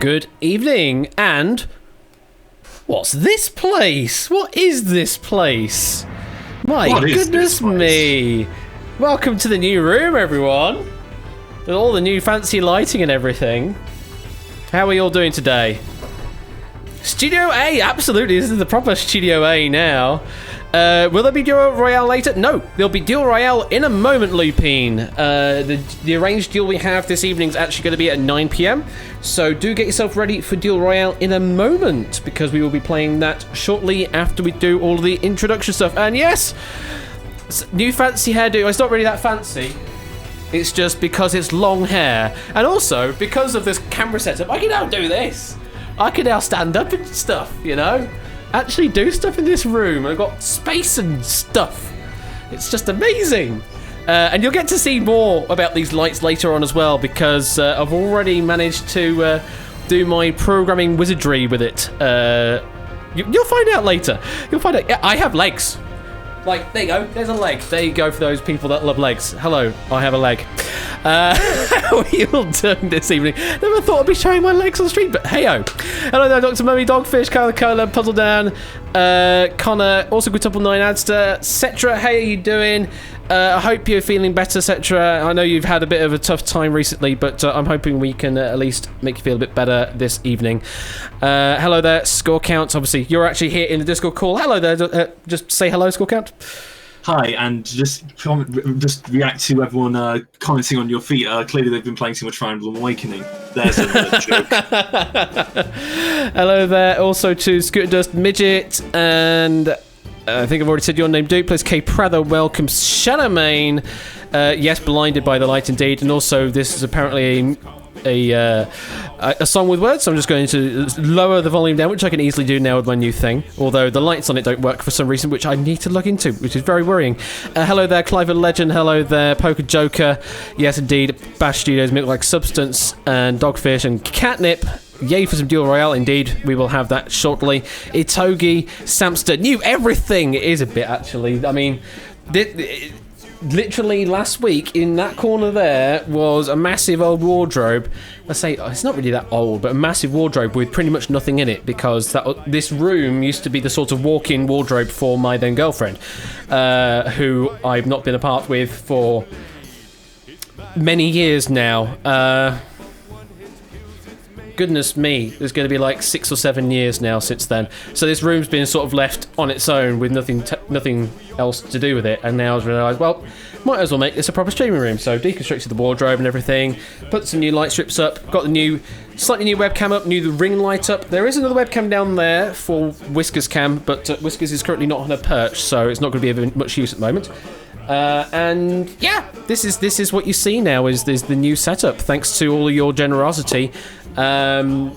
good evening, and what's this place? What is this place? My goodness me! Welcome to the new room, everyone. With all the new fancy lighting and everything. How are we all doing today? Studio A, absolutely. This is the proper Studio A now. Will there be Duel Royale later? No, there'll be Duel Royale in a moment, Lupine. The arranged duel we have this evening is actually going to be at 9 p.m. So do get yourself ready for Duel Royale in a moment, because we will be playing that shortly after we do all of the introduction stuff. And yes, new fancy hairdo. It's not really that fancy. It's just because it's long hair. And also, because of this camera setup, I can now do this. I can now stand up and stuff, you know? Actually do stuff in this room. I've got space and stuff. It's just amazing. And you'll get to see more about these lights later on as well, because I've already managed to do my programming wizardry with it. You'll find out later. You'll find out. Yeah, I have legs. Like, there you go. There's a leg. There you go for those people that love legs. Hello, I have a leg. How are you all doing this evening? Never thought I'd be showing my legs on the street, but hey-o. Hello there, Dr. Mummy, Dogfish, Kyla Cola, Puzzle Dan, Connor, also Good Couple 9 Adster, Cetra, how are you doing? I hope you're feeling better, Cetra. I know you've had a bit of a tough time recently, but I'm hoping we can at least make you feel a bit better this evening. Hello there, Score Count. Obviously, you're actually here in the Discord call. Hello there. Just say hello, Score Count. Hi, and just react to everyone commenting on your feet. Clearly, they've been playing too much Fire Emblem Awakening. There's a joke. Hello there. Also to Scooter Dust Midget, and I think I've already said your name. Duplex K Prather. Welcome, Shadowmane. Yes, blinded by the light indeed, and also this is apparently a song with words, so I'm just going to lower the volume down, which I can easily do now with my new thing, although the lights on it don't work for some reason, which I need to look into, which is very worrying. Hello there, Clive Legend. Hello there, Poker Joker. Yes, indeed, Bash Studios, Milk Like Substance, and Dogfish, and Catnip. Yay for some Duel Royale, indeed. We will have that shortly. Itogi, Samster, new everything. It is a bit, actually. I mean, literally last week in that corner there was a massive old wardrobe. I say it's not really that old, but a massive wardrobe with pretty much nothing in it, because this room used to be the sort of walk-in wardrobe for my then girlfriend, who I've not been apart with for many years now. Goodness me, there's going to be like 6 or 7 years now since then. So this room's been sort of left on its own with nothing else to do with it. And now I've realised, well, might as well make this a proper streaming room. So deconstructed the wardrobe and everything, put some new light strips up, got the slightly new webcam up, the ring light up. There is another webcam down there for Whiskers Cam, but Whiskers is currently not on a perch, so it's not going to be of much use at the moment. And yeah, this is what you see now is the new setup. Thanks to all of your generosity, I've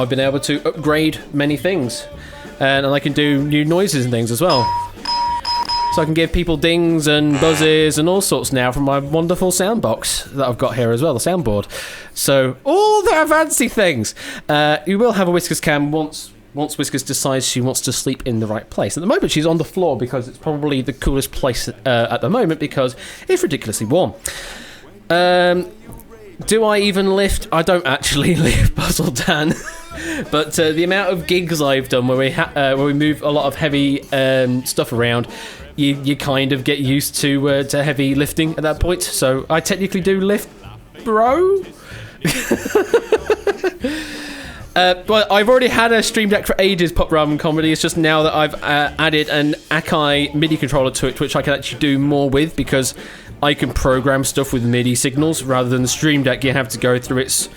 been able to upgrade many things, and I can do new noises and things as well. So I can give people dings and buzzes and all sorts now from my wonderful sound box that I've got here as well, the soundboard. So all the fancy things. You will have a Whiskers Cam once Whiskers decides she wants to sleep in the right place. At the moment, she's on the floor because it's probably the coolest place at the moment, because it's ridiculously warm. Do I even lift? I don't actually lift, Puzzle Dan. But the amount of gigs I've done where we move a lot of heavy stuff around, you kind of get used to heavy lifting at that point. So I technically do lift, bro. But I've already had a Stream Deck for ages, Pop Rum Comedy. It's just now that I've added an Akai MIDI controller to it, which I can actually do more with, because I can program stuff with MIDI signals rather than the Stream Deck. You have to go through its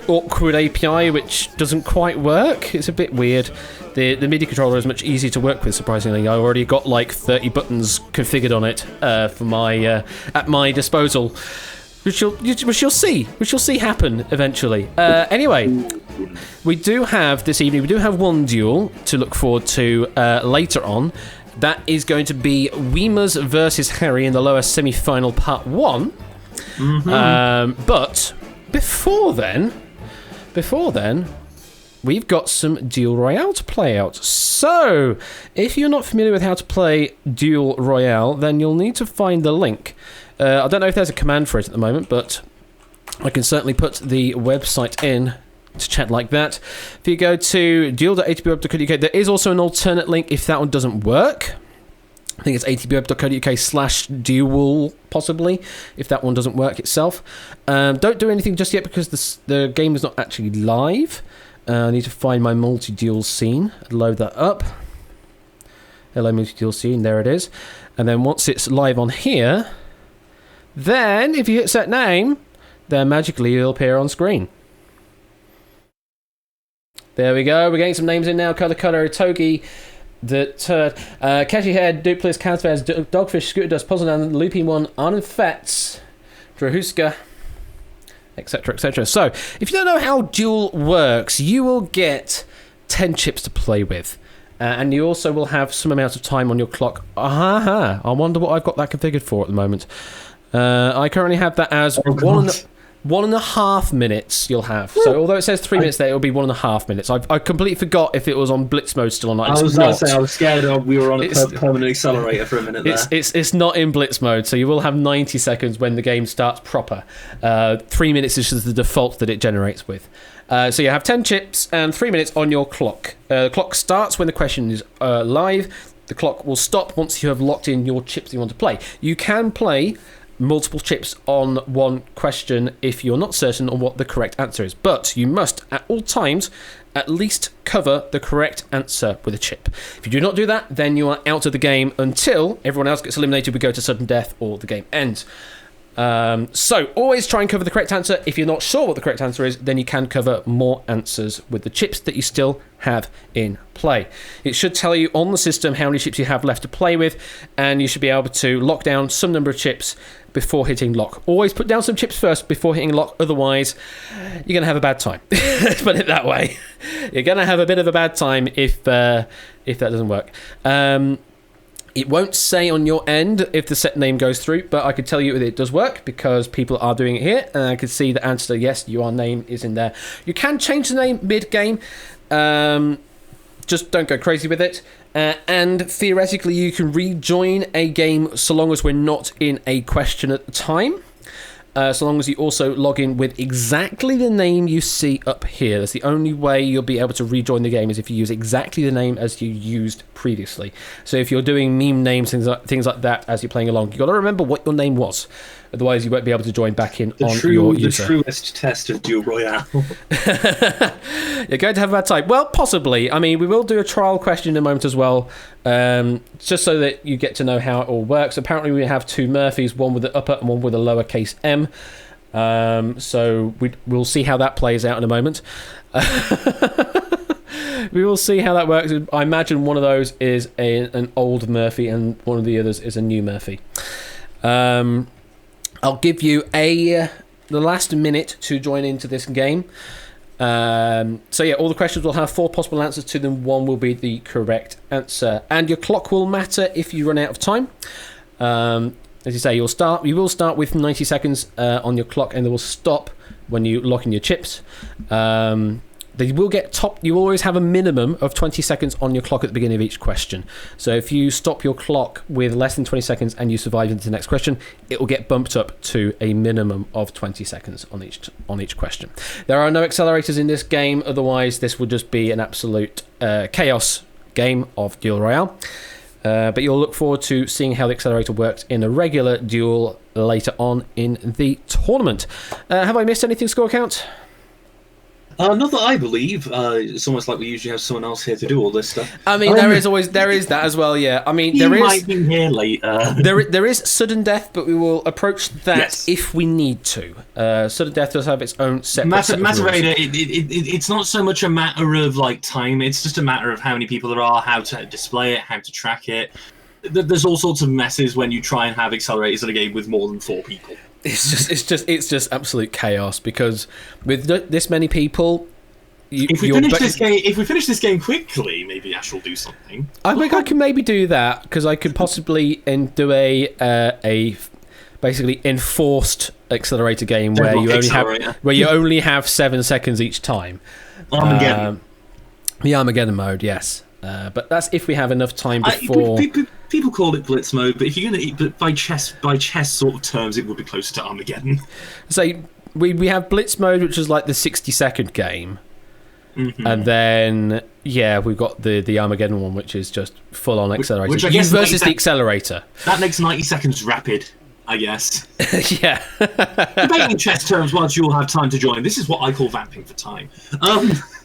awkward API, which doesn't quite work. It's a bit weird. The MIDI controller is much easier to work with, surprisingly. I already got like 30 buttons configured on it for my at my disposal. Which you'll see happen eventually. Anyway, we do have this evening. We do have one duel to look forward to later on. That is going to be Weemers versus Harry in the lower semi-final part 1. Mm-hmm. But before then, we've got some Duel Royale to play out. So, if you're not familiar with how to play Duel Royale, then you'll need to find the link. I don't know if there's a command for it at the moment, but I can certainly put the website in to chat like that. If you go to duel.atbweb.co.uk, there is also an alternate link if that one doesn't work. I think it's atbweb.co.uk/duel, possibly, if that one doesn't work itself. Don't do anything just yet because the game is not actually live. I need to find my multi-duel scene, load that up. Hello, multi-duel scene, there it is. And then once it's live on here, then if you hit set name, then magically it'll appear on screen. There we go. We're getting some names in now. Color, Togi, the Turd, Catchy Head, Duplis, Casvez, Dogfish, Scooter Dust, Puzzledan, Loopy One, Arnon Fetz, Drahuska, etc., etc. So, if you don't know how Duel works, you will get 10 chips to play with. And you also will have some amount of time on your clock. I wonder what I've got that configured for at the moment. I currently have that as 1.5 minutes you'll have. So although it says 3 minutes there, it'll be 1.5 minutes. I completely forgot if it was on blitz mode still or not. I was going to say, I was scared we were on a permanent accelerator for a minute there. It's not in blitz mode, so you will have 90 seconds when the game starts proper. 3 minutes is just the default that it generates with. So you have 10 chips and 3 minutes on your clock. The clock starts when the question is live. The clock will stop once you have locked in your chips that you want to play. You can play multiple chips on one question if you're not certain on what the correct answer is. But you must, at all times, at least cover the correct answer with a chip. If you do not do that, then you are out of the game until everyone else gets eliminated, we go to sudden death, or the game ends. So always try and cover the correct answer. If you're not sure what the correct answer is, then you can cover more answers with the chips that you still have in play. It should tell you on the system how many chips you have left to play with, and you should be able to lock down some number of chips before hitting lock. Always put down some chips first before hitting lock, otherwise you're going to have a bad time. Let's put it that way. You're going to have a bit of a bad time if that doesn't work. It won't say on your end if the set name goes through, but I could tell you that it does work because people are doing it here, and I can see the answer, yes, your name is in there. You can change the name mid-game, just don't go crazy with it, and theoretically you can rejoin a game so long as we're not in a question at the time. So long as you also log in with exactly the name you see up here. That's the only way you'll be able to rejoin the game, is if you use exactly the name as you used previously. So if you're doing meme names, things like that as you're playing along, you've got to remember what your name was. Otherwise, you won't be able to join back in your user. The truest test of Duel Royale. You're going to have a bad time. Well, possibly. I mean, we will do a trial question in a moment as well, just so that you get to know how it all works. Apparently, we have two Murphys, one with the upper and one with a lowercase m. So we'll see how that plays out in a moment. We will see how that works. I imagine one of those is an old Murphy and one of the others is a new Murphy. I'll give you the last minute to join into this game. So yeah, all the questions will have 4 possible answers to them. 1 will be the correct answer, and your clock will matter if you run out of time. As you say, you will start with 90 seconds on your clock, and they will stop when you lock in your chips. They will get topped. You always have a minimum of 20 seconds on your clock at the beginning of each question. So if you stop your clock with less than 20 seconds and you survive into the next question, it will get bumped up to a minimum of 20 seconds on each question. There are no accelerators in this game, otherwise this would just be an absolute chaos game of Duel Royale. But you'll look forward to seeing how the accelerator works in a regular duel later on in the tournament. Have I missed anything, score count? Not that I believe. It's almost like we usually have someone else here to do all this stuff. I mean, there is that as well. Yeah, I mean, there might be here later. there is sudden death, but we will approach that if we need to. Sudden death does have its own separate set of rules. It's not so much a matter of like time. It's just a matter of how many people there are, how to display it, how to track it. There's all sorts of messes when you try and have accelerators in a game with more than 4 people. It's just absolute chaos, because with this many people, if we finish this game quickly, maybe Ash will do something. I think I can maybe do that, because I could possibly do a basically enforced accelerator game where you only have 7 seconds each time. Armageddon. The Armageddon mode, yes. But that's if we have enough time before. People call it blitz mode, but if you're going to eat, but by chess sort of terms, it would be closer to Armageddon. So we have Blitz mode, which is like the 60-second game. Mm-hmm. And then, we've got the Armageddon one, which is just full-on accelerator. Which I guess versus the accelerator. That makes 90 seconds rapid, I guess. Yeah. Debating chess terms whilst you all have time to join. This is what I call vamping for time.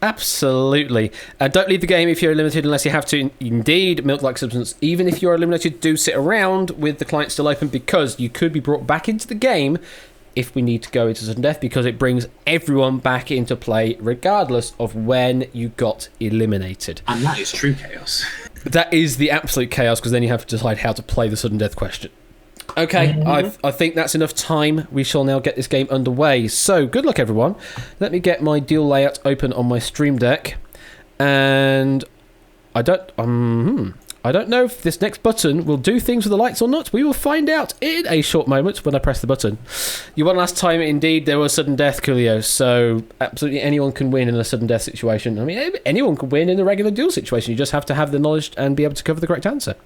Absolutely. Don't leave the game if you're limited unless you have to. Indeed, milk-like substance. Even if you're eliminated, do sit around with the client still open, because you could be brought back into the game if we need to go into sudden death, because it brings everyone back into play regardless of when you got eliminated. And that is true chaos. That is the absolute chaos, because then you have to decide how to play the sudden death question. Okay, I think that's enough time. We shall now get this game underway. So, good luck, everyone. Let me get my deal layout open on my Stream Deck. And I don't know if this next button will do things with the lights or not. We will find out in a short moment when I press the button. You won last time, indeed. There was sudden death, Coolio. So absolutely anyone can win in a sudden death situation. I mean, anyone can win in a regular duel situation. You just have to have the knowledge and be able to cover the correct answer.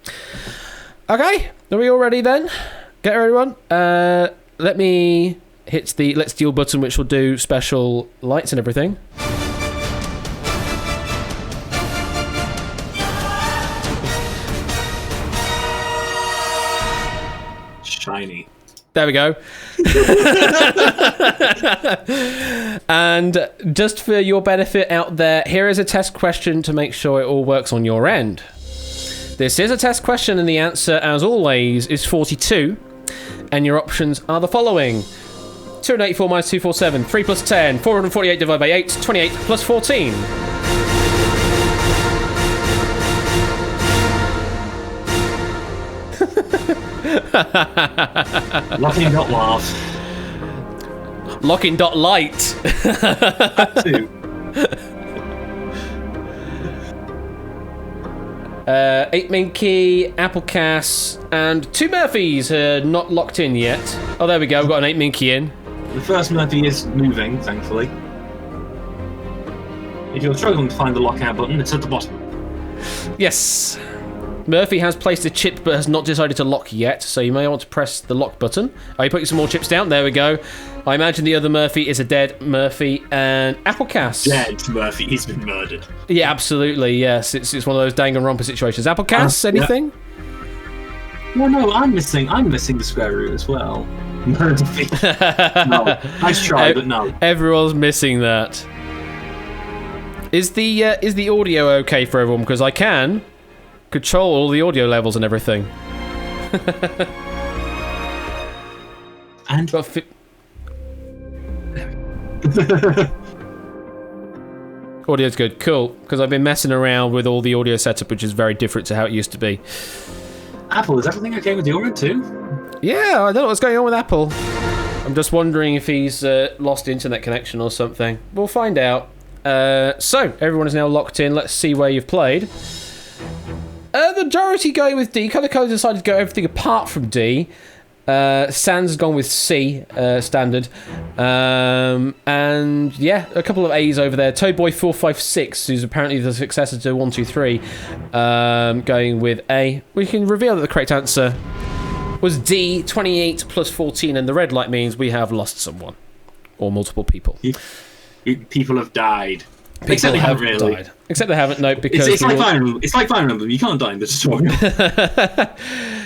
Okay, are we all ready then? Get everyone. Let me hit the Let's Duel button, which will do special lights and everything. Shiny. There we go. And just for your benefit out there, here is a test question to make sure it all works on your end. This is a test question, and the answer, as always, is 42. And your options are the following: 284 minus 247, 3 plus 10, 448 divided by 8, 28 plus 14. Locking dot laugh. Locking dot light. That too. 8 Minky, Apple Cass, and 2 Murphys are not locked in yet. Oh, there we go. We've got an 8 Minky in. The first Murphy is moving, thankfully. If you're struggling to find the lockout button, it's at the bottom. Yes. Murphy has placed a chip but has not decided to lock yet, so you may want to press the lock button. Are you putting some more chips down? There we go. I imagine the other Murphy is a dead Murphy. And Applecass. Dead Murphy. He's been murdered. Yeah, absolutely, yes. It's one of those Danganronpa situations. Applecass, anything? Yeah. Well, no, I'm missing the square root as well. Murphy. No. Nice try, but no. Everyone's missing that. Is the audio okay for everyone? Because I can control all the audio levels and everything. And audio's good, cool. Because I've been messing around with all the audio setup, which is very different to how it used to be. Apple, is everything okay with your end too? Yeah, I don't know what's going on with Apple. I'm just wondering if he's lost internet connection or something. We'll find out. So everyone is now locked in. Let's see where you've played. The majority going with D. Colour Code decided to go everything apart from D. Sans has gone with C, standard. And yeah, a couple of A's over there. Toadboy456, who's apparently the successor to 123, going with A. We can reveal that the correct answer was D, 28 plus 14, and the red light means we have lost someone. Or multiple people. People have died. Except they haven't really died. Except they haven't, no, because... It's like Fire Emblem. You can't die in this tutorial.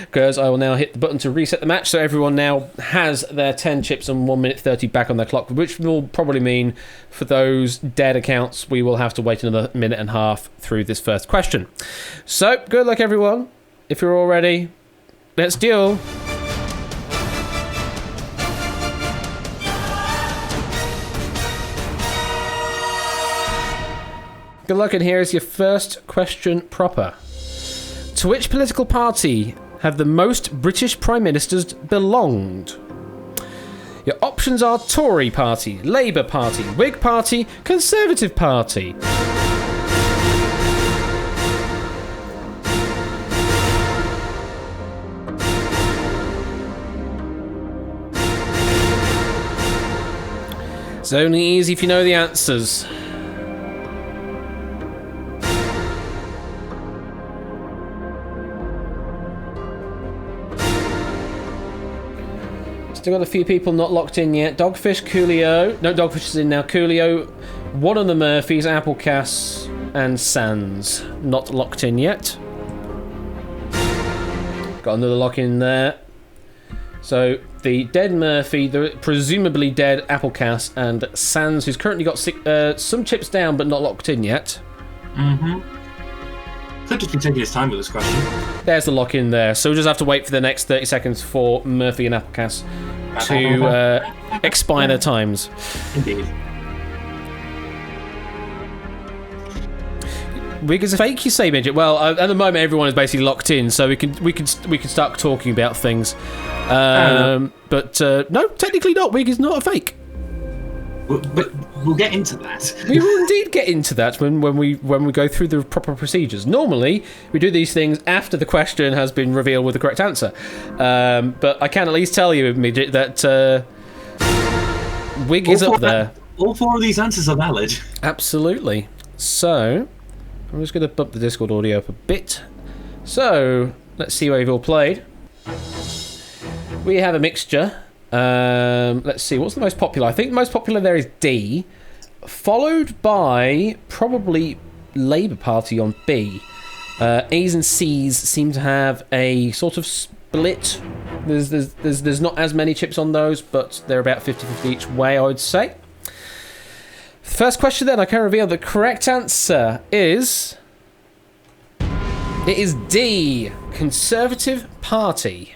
Because I will now hit the button to reset the match, so everyone now has their 10 chips and 1 minute 30 back on their clock, which will probably mean for those dead accounts, we will have to wait another minute and a half through this first question. So, good luck, everyone. If you're all ready, let's duel. Good luck, and here is your first question proper. To which political party have the most British Prime Ministers belonged? Your options are Tory Party, Labour Party, Whig Party, Conservative Party. It's only easy if you know the answers. Still got a few people not locked in yet. Dogfish, Coolio. No, Dogfish is in now. Coolio, one of the Murphys, Applecass, and Sans. Not locked in yet. Got another lock in there. So the dead Murphy, the presumably dead Applecass, and Sans, who's currently got some chips down but not locked in yet. Could just be taking his time with this question. There's the lock in there. So we'll just have to wait for the next 30 seconds for Murphy and Applecass to expire their times. Indeed. Wig is a fake, you say, Midget? Well, at the moment everyone is basically locked in, so we can start talking about things. But no, technically not. Wig is not a fake. But we'll get into that. We will indeed get into that when we go through the proper procedures. Normally, we do these things after the question has been revealed with the correct answer. But I can at least tell you, Midget, that Wig is up there. All four of these answers are valid. Absolutely. So, I'm just going to bump the Discord audio up a bit. So, let's see where you've all played. We have a mixture. Let's see, what's the most popular? I think the most popular there is D, followed by probably Labour Party on B. A's and C's seem to have a sort of split. There's not as many chips on those, but they're about 50-50 each way, I would say. First question then, I can reveal the correct answer is... It is D, Conservative Party.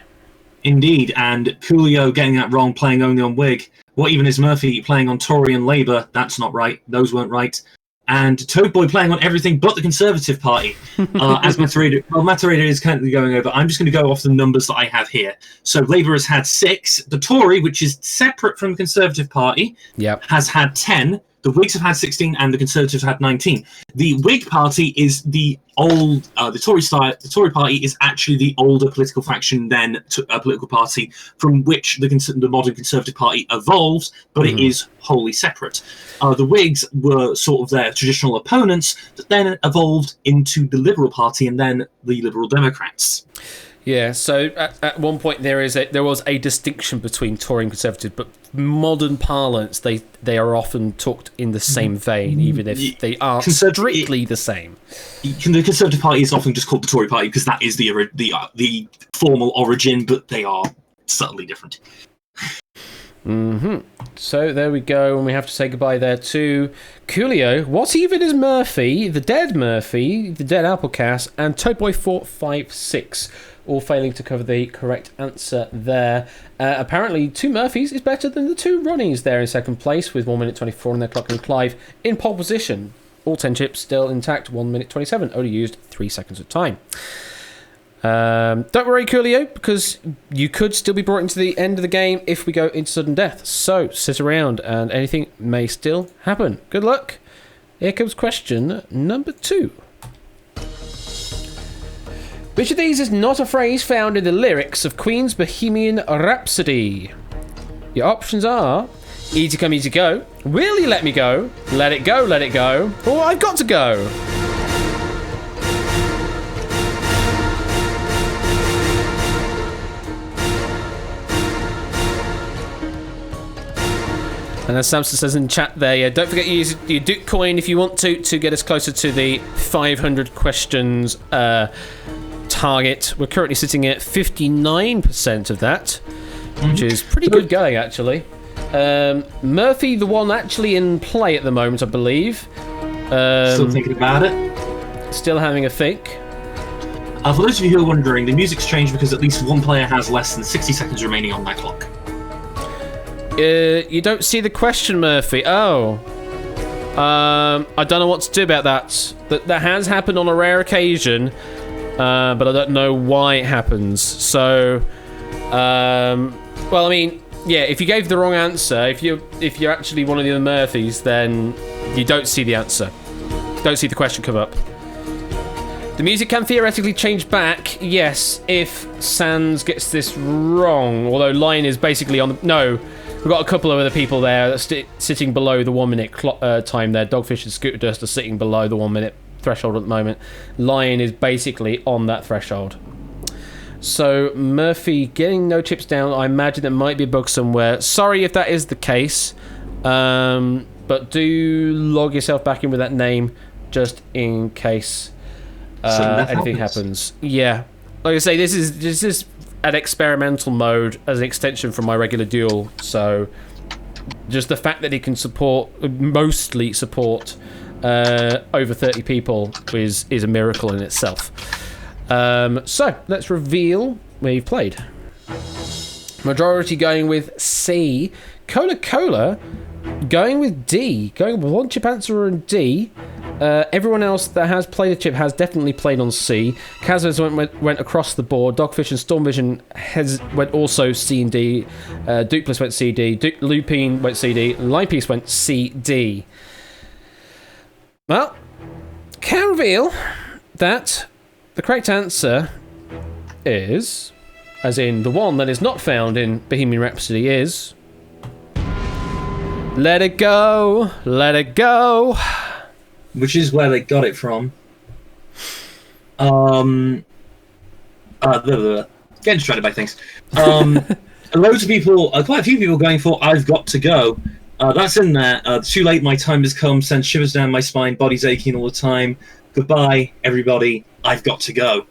Indeed, and Coolio getting that wrong, playing only on Whig. What even is Murphy playing on Tory and Labour? That's not right. Those weren't right. And Toad Boy playing on everything but the Conservative Party. As Matarader is currently going over, I'm just going to go off the numbers that I have here. So Labour has had 6. The Tory, which is separate from the Conservative Party, has had 10. The Whigs have had 16, and the Conservatives have had 19. The Whig Party is the old, the Tory Party is actually the older political faction than a political party from which the modern Conservative Party evolved, but it is wholly separate. The Whigs were sort of their traditional opponents that then evolved into the Liberal Party and then the Liberal Democrats. Yeah, so at one point there was a distinction between Tory and Conservative, but modern parlance they are often talked in the same vein, even if they aren't strictly the same. The Conservative Party is often just called the Tory Party because that is the formal origin, but they are subtly different. So there we go, and we have to say goodbye there to Coolio. What even is Murphy, the dead Applecass, and Toadboy456, all failing to cover the correct answer there. Apparently, 2 Murphys is better than the 2 Ronnies there in second place, with 1 minute 24 on their clock, and Clive in pole position. All 10 chips still intact, 1 minute 27, only used 3 seconds of time. Don't worry, Coolio, because you could still be brought into the end of the game if we go into sudden death. So sit around, and anything may still happen. Good luck. Here comes question number 2. Which of these is not a phrase found in the lyrics of Queen's Bohemian Rhapsody? Your options are easy come, easy go, will you let me go, let it go, or I've got to go. And as Samson says in chat there, don't forget to use your Duke coin if you want to get us closer to the 500 questions target. We're currently sitting at 59% of that, which is pretty good going, actually. Murphy, the one actually in play at the moment, I believe. Still thinking about it. Still having a think. For those of you who are wondering, the music's changed because at least one player has less than 60 seconds remaining on that clock. You don't see the question, Murphy. Oh. I don't know what to do about that. That has happened on a rare occasion, but I don't know why it happens. So, well, I mean, yeah, if you gave the wrong answer, if you're actually one of the other Murphys, then you don't see the answer. Don't see the question come up. The music can theoretically change back, yes, if Sans gets this wrong. Although Lion is basically on the... No, we've got a couple of other people there that's sitting below the 1 minute time there. Dogfish and Scooter Dust are sitting below the 1 minute threshold at the moment. Lion is basically on that threshold. So Murphy getting no chips down. I imagine there might be a bug somewhere. Sorry if that is the case, but do log yourself back in with that name just in case anything happens. Yeah, like I say, this is an experimental mode as an extension from my regular duel. So just the fact that it can mostly support over 30 people is a miracle in itself. So let's reveal where you've played. Majority going with C. Cola going with D. Going with one chip answer and D. Everyone else that has played a chip has definitely played on C. Kazas went across the board. Dogfish and Stormvision went also C and D. Dupless went C, D. Lupine went C, D. Linepiece went C, D. Well, can reveal that the correct answer is, as in the one that is not found in Bohemian Rhapsody, is... Let it go, let it go. Which is where they got it from. Getting distracted by things. Loads of people, quite a few people going for I've got to go. That's in there. Too late, my time has come. Sends shivers down my spine. Body's aching all the time. Goodbye, everybody. I've got to go.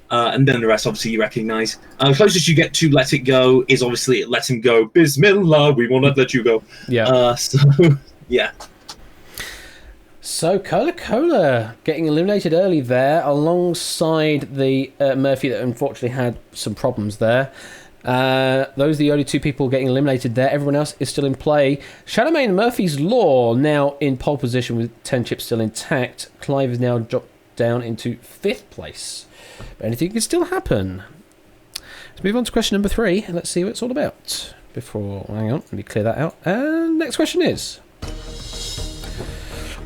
And then the rest, obviously, you recognise. The closest you get to Let It Go is obviously Let Him Go. Bismillah, we will not let you go. Yeah. Yeah. So, Cola getting eliminated early there, alongside the Murphy that unfortunately had some problems there. Those are the only two people getting eliminated there. Everyone else is still in play. Shadowmane and Murphy's Law now in pole position with 10 chips still intact. Clive is now dropped down into 5th place. But anything can still happen. Let's move on to question number 3 and let's see what it's all about. Hang on, let me clear that out. And next question is...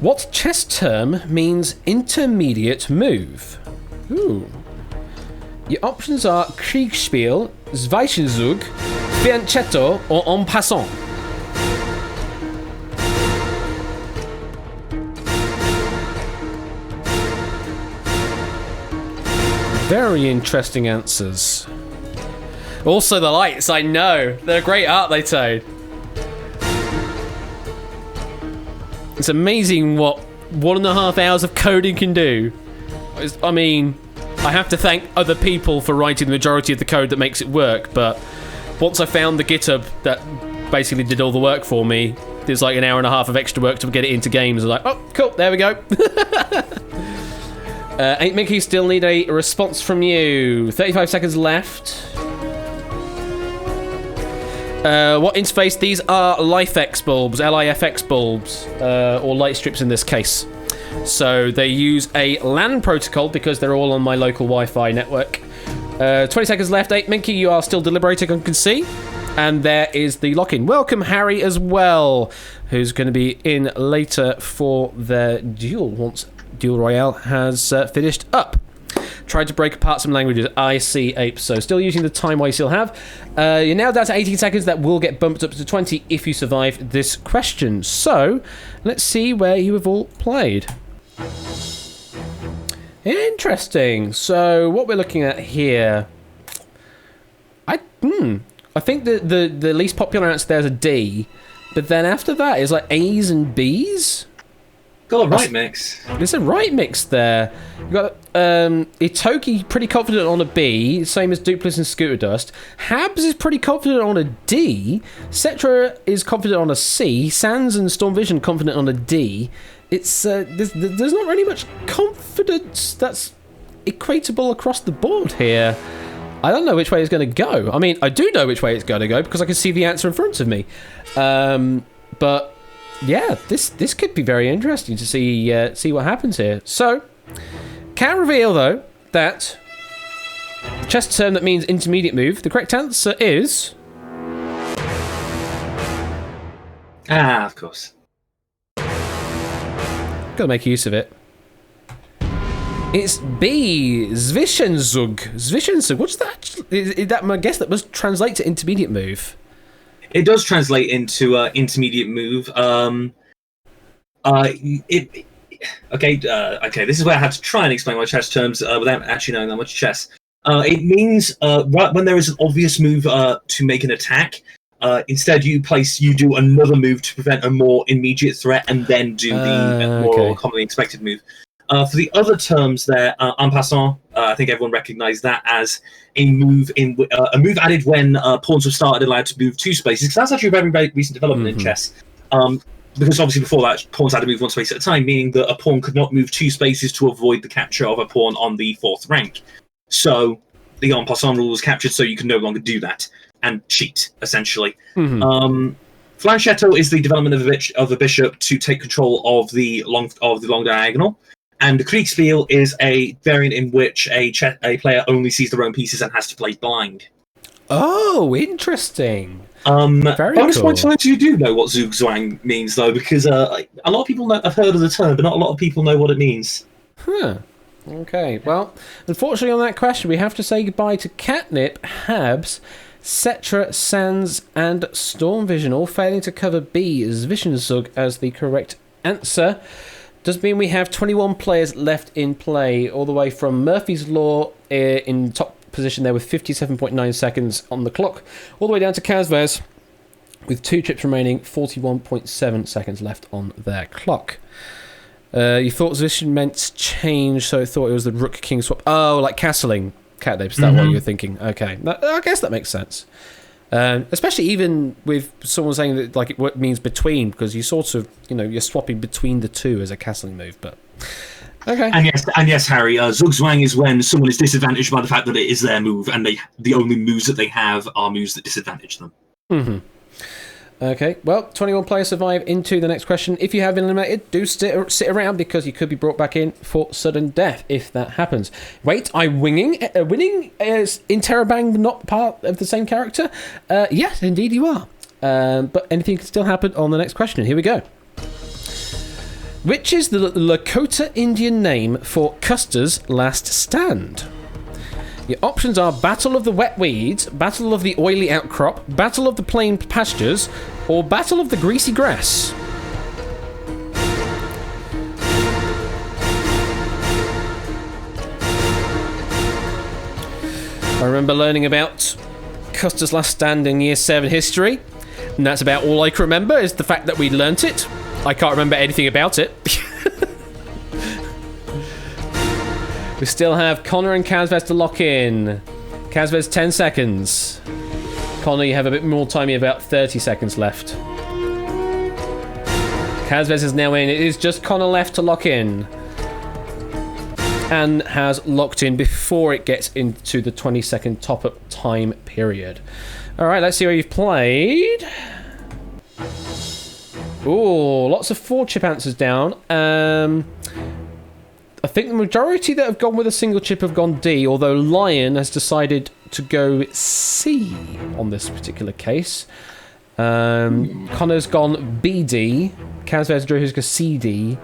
What chess term means intermediate move? Ooh. Your options are Kriegsspiel, Zwischenzug, Fianchetto, or En Passant. Very interesting answers. Also the lights, I know. They're great, aren't they, Toad? It's amazing what 1.5 hours of coding can do. I mean, I have to thank other people for writing the majority of the code that makes it work, but once I found the GitHub that basically did all the work for me, there's like an hour and a half of extra work to get it into games. I was like, oh, cool, there we go. 8 Mickey, still need a response from you. 35 seconds left. What interface? These are LIFX bulbs, LIFX bulbs, or light strips in this case. So they use a LAN protocol because they're all on my local Wi-Fi network. 20 seconds left. 8 Minky, you are still deliberating, I can see. And there is the lock-in. Welcome Harry as well, who's going to be in later for their duel once Duel Royale has finished up. Tried to break apart some languages. I see, Ape. So still using the time while you still have. You're now down to 18 seconds. That will get bumped up to 20 if you survive this question. So let's see where you have all played. Interesting. So what we're looking at here, I think the least popular answer there is a D, but then after that is like A's and B's. Got a right mix. There's a right mix there. You've got Itoki pretty confident on a B, same as Dupless and Scooter Dust. Habs is pretty confident on a D. Cetra is confident on a C. Sans and Stormvision confident on a D. It's there's not really much confidence that's equatable across the board here. I don't know which way it's going to go. I mean, I do know which way it's going to go because I can see the answer in front of me. But yeah, this could be very interesting to see what happens here. So, can reveal though that chess term that means intermediate move. The correct answer is of course. Gotta make use of it. It's B. Zwischenzug. Zwischenzug. What's that? Is that my guess? That must translate to intermediate move. It does translate into intermediate move. Okay. This is where I had to try and explain my chess terms without actually knowing that much chess. It means right when there is an obvious move to make an attack, instead you do another move to prevent a more immediate threat, and then do the more commonly expected move. For the other terms, there, en passant, I think everyone recognised that as a move added when pawns were started allowed to move 2 spaces. Because that's actually a very, very recent development in chess. Because obviously before that, pawns had to move 1 space at a time, meaning that a pawn could not move 2 spaces to avoid the capture of a pawn on the 4th rank. So the en passant rule was captured, so you can no longer do that and cheat, essentially. Flanchetto is the development of the bishop to take control of the long diagonal. And Kriegspiel is a variant in which a player only sees their own pieces and has to play blind. Oh, interesting. Very bonus cool. Points, you do know what Zugzwang means, though, because a lot of people have heard of the term, but not a lot of people know what it means. Huh. Okay, well, unfortunately on that question, we have to say goodbye to Catnip, Habs, Cetra, Sands, and Stormvision, all failing to cover B, Zwischenzug, as the correct answer. Does mean we have 21 players left in play, all the way from Murphy's Law in top position there with 57.9 seconds on the clock, all the way down to Kazvez with 2 chips remaining, 41.7 seconds left on their clock. You thought Zwischin meant change, so I thought it was the Rook-King swap. Oh, like castling. Catnip, is that what you're thinking? Okay, I guess that makes sense. Especially even with someone saying that like it means between, because you sort of, you're swapping between the two as a castling move, but okay. And yes, Harry, Zugzwang is when someone is disadvantaged by the fact that it is their move, and the only moves that they have are moves that disadvantage them. Okay, well, 21 players survive into the next question. If you have been eliminated, do sit around, because you could be brought back in for sudden death if that happens. Wait, I'm winning? Is Interrobang not part of the same character? Yes, indeed you are. But anything can still happen on the next question. Here we go. Which is the Lakota Indian name for Custer's last stand? Your options are Battle of the Wet Weeds, Battle of the Oily Outcrop, Battle of the Plain Pastures, or Battle of the Greasy Grass. I remember learning about Custer's last stand in Year 7 history, and that's about all I can remember, is the fact that we learnt it. I can't remember anything about it. We still have Connor and Kazvez to lock in. Kazvez, 10 seconds. Connor, you have a bit more time. You have about 30 seconds left. Kazvez is now in. It is just Connor left to lock in. And has locked in before it gets into the 20-second top-up time period. All right, let's see where you've played. Ooh, lots of 4-chip answers down. I think the majority that have gone with a single chip have gone D, although Lion has decided to go C on this particular case. Connor's gone BD. Kazvez drew his CD.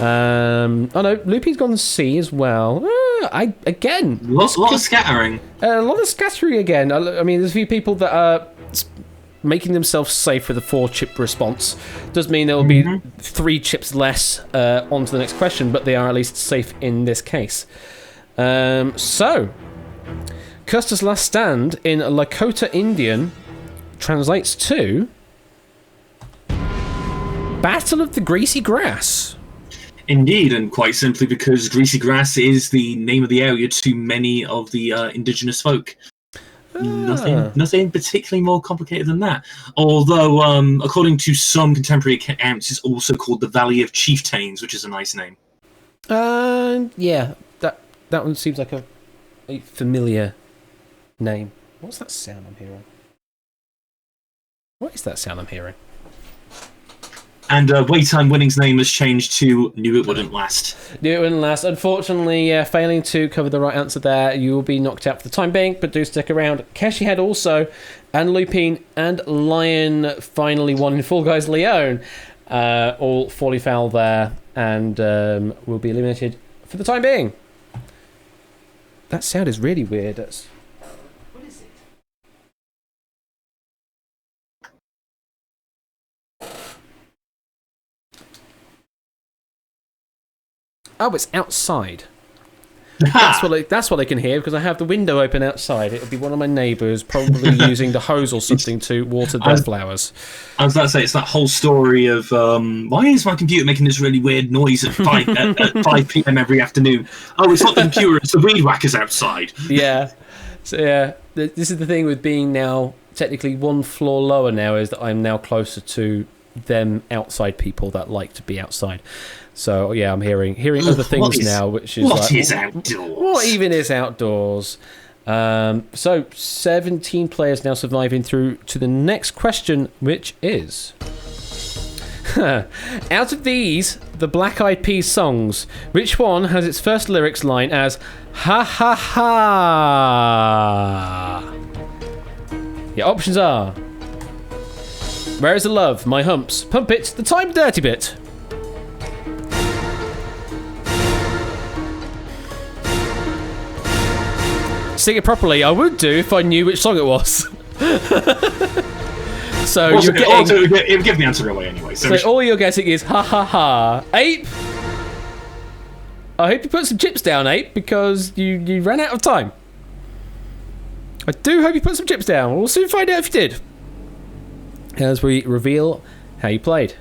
Oh no, Loopy's gone C as well. Lot of scattering. A lot of scattering again. I mean, there's a few people that are making themselves safe with a 4-chip response. Does mean there will be 3 chips less on to the next question, but they are at least safe in this case. So, Custer's last stand in Lakota Indian translates to Battle of the Greasy Grass. Indeed, and quite simply because Greasy Grass is the name of the area to many of the indigenous folk. Nothing particularly more complicated than that. Although, according to some contemporary accounts, it's also called the Valley of Chieftains, which is a nice name. Yeah, that one seems like a familiar name. What's that sound I'm hearing? What is that sound I'm hearing? And Waytime Winning's name has changed to Knew It Wouldn't Last. Knew It Wouldn't Last. Unfortunately, failing to cover the right answer there, you will be knocked out for the time being, but do stick around. Keshi had also, and Lupine and Lion finally won in Fall Guys Leon. All fully foul there, and will be eliminated for the time being. That sound is really weird. What is it? Oh, it's outside. That's what they can hear because I have the window open outside. It'll be one of my neighbours probably using the hose or something to water their flowers. I was about to say, it's that whole story of why is my computer making this really weird noise at 5 p.m. every afternoon? Oh, it's not the computer, it's the weed whackers outside. Yeah. So yeah, this is the thing with being now technically one floor lower now, is that I'm now closer to them outside people that like to be outside. So yeah, I'm hearing other things now, which is what is outdoors? What even is outdoors? So 17 players now surviving through to the next question, which is out of these, the Black Eyed Peas songs, which one has its first lyrics line as "ha ha ha"? Your options are: "Where is the love? My humps. Pump it. The time dirty bit." Sing it properly. I would do if I knew which song it was. So also, you're getting. It would give the answer away anyway. So all you're getting is ha ha ha. Ape. I hope you put some chips down, Ape, because you ran out of time. I do hope you put some chips down. We'll soon find out if you did, as we reveal how you played.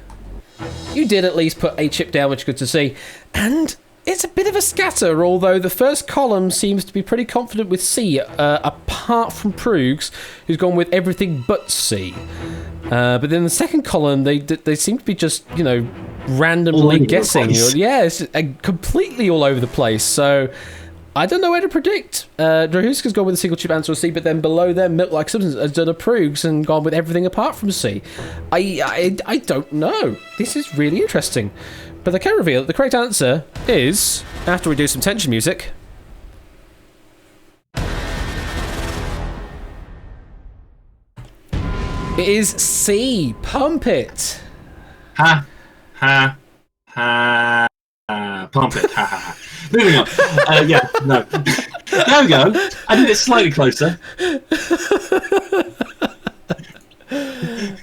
You did at least put a chip down, which is good to see. And it's a bit of a scatter, although the first column seems to be pretty confident with C, apart from Proogs, who's gone with everything but C. But then the second column, they seem to be just, randomly guessing. Yeah, it's completely all over the place. So I don't know where to predict. Drahuska's gone with a single chip answer of C, but then below them, Milk Like Substance has done a Proogs and gone with everything apart from C. I don't know. This is really interesting. But I can reveal that the correct answer is, after we do some tension music, it is C. Pump it. Ha, ha, ha. Pump it. Ha, ha, ha. Moving on. Yeah, no. There we go. I did it slightly closer.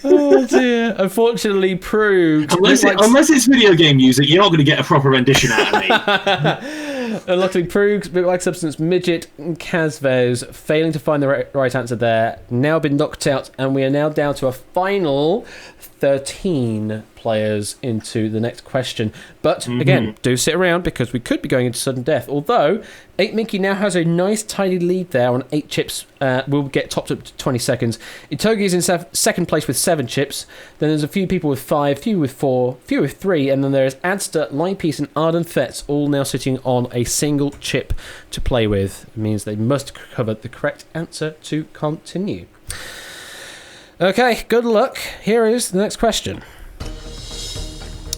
Oh dear. Unfortunately, Proogs. Unless it's video game music, you're not going to get a proper rendition out of me. And luckily, Proogs, Milk Like Substance, Midget, and Kazvez failing to find the right answer there. Now been knocked out, and we are now down to a final 13 players into the next question. But again, do sit around because we could be going into sudden death. Although 8 Minky now has a nice tidy lead there on 8 chips. Will get topped up to 20 seconds. Itogi is in second place with 7 chips. Then there's a few people with 5, few with 4, few with 3, and then there's Adster, Linepiece, and Arden Fetz all now sitting on a single chip to play with. It means they must cover the correct answer to continue. Okay, good luck. Here is the next question.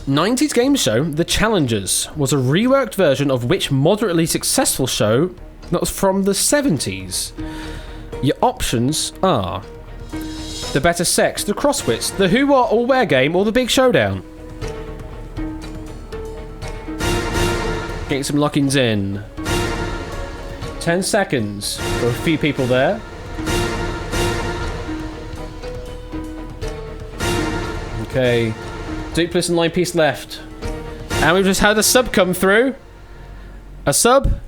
90s game show The Challengers was a reworked version of which moderately successful show that was from the 70s? Your options are The Better Sex, The Crosswits, The Who What All Where Game, or The Big Showdown. Getting some lock-ins in. 10 seconds for a few people there. Okay, Duplis and Linepiece left. And we've just had a sub come through. A sub?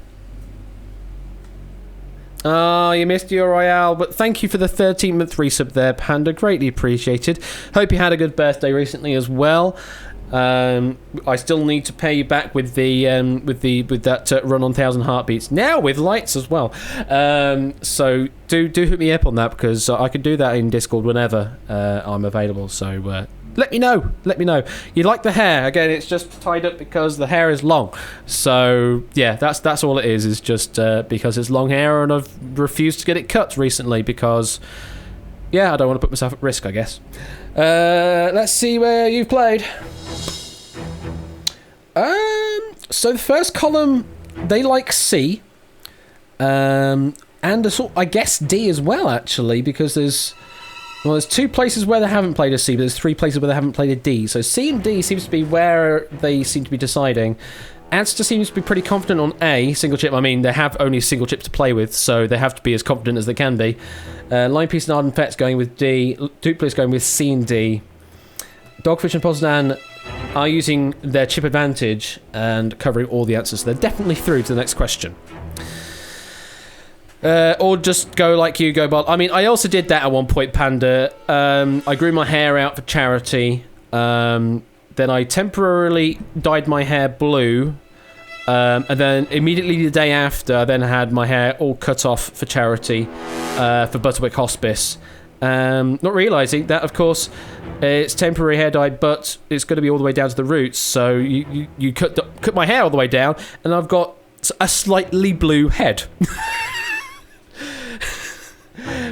Oh, you missed your Royale, but thank you for the 13-month resub there, Panda. Greatly appreciated. Hope you had a good birthday recently as well. I still need to pay you back with that run on 1,000 heartbeats. Now with lights as well. So do hit me up on that because I can do that in Discord whenever I'm available. So let me know. You like the hair? Again, it's just tied up because the hair is long. So yeah, that's all it is. Is just because it's long hair, and I've refused to get it cut recently because I don't want to put myself at risk, I guess. Let's see where you've played. So the first column, they like C, and I guess D as well, actually, because there's 2 places where they haven't played a C, but there's 3 places where they haven't played a D. So C and D seems to be where they seem to be deciding. Adster seems to be pretty confident on A, single chip. I mean, they have only a single chip to play with, so they have to be as confident as they can be. Linepiece and Arden Fetz going with D. Duplis going with C and D. Dogfish and Poznan are using their chip advantage and covering all the answers. They're definitely through to the next question. Or just go like you, go, Bob. I mean, I also did that at one point, Panda. I grew my hair out for charity. Then I temporarily dyed my hair blue. And then immediately the day after, I then had my hair all cut off for charity for Butterwick Hospice. Not realising that, of course, it's temporary hair dye, but it's going to be all the way down to the roots. So you cut my hair all the way down, and I've got a slightly blue head.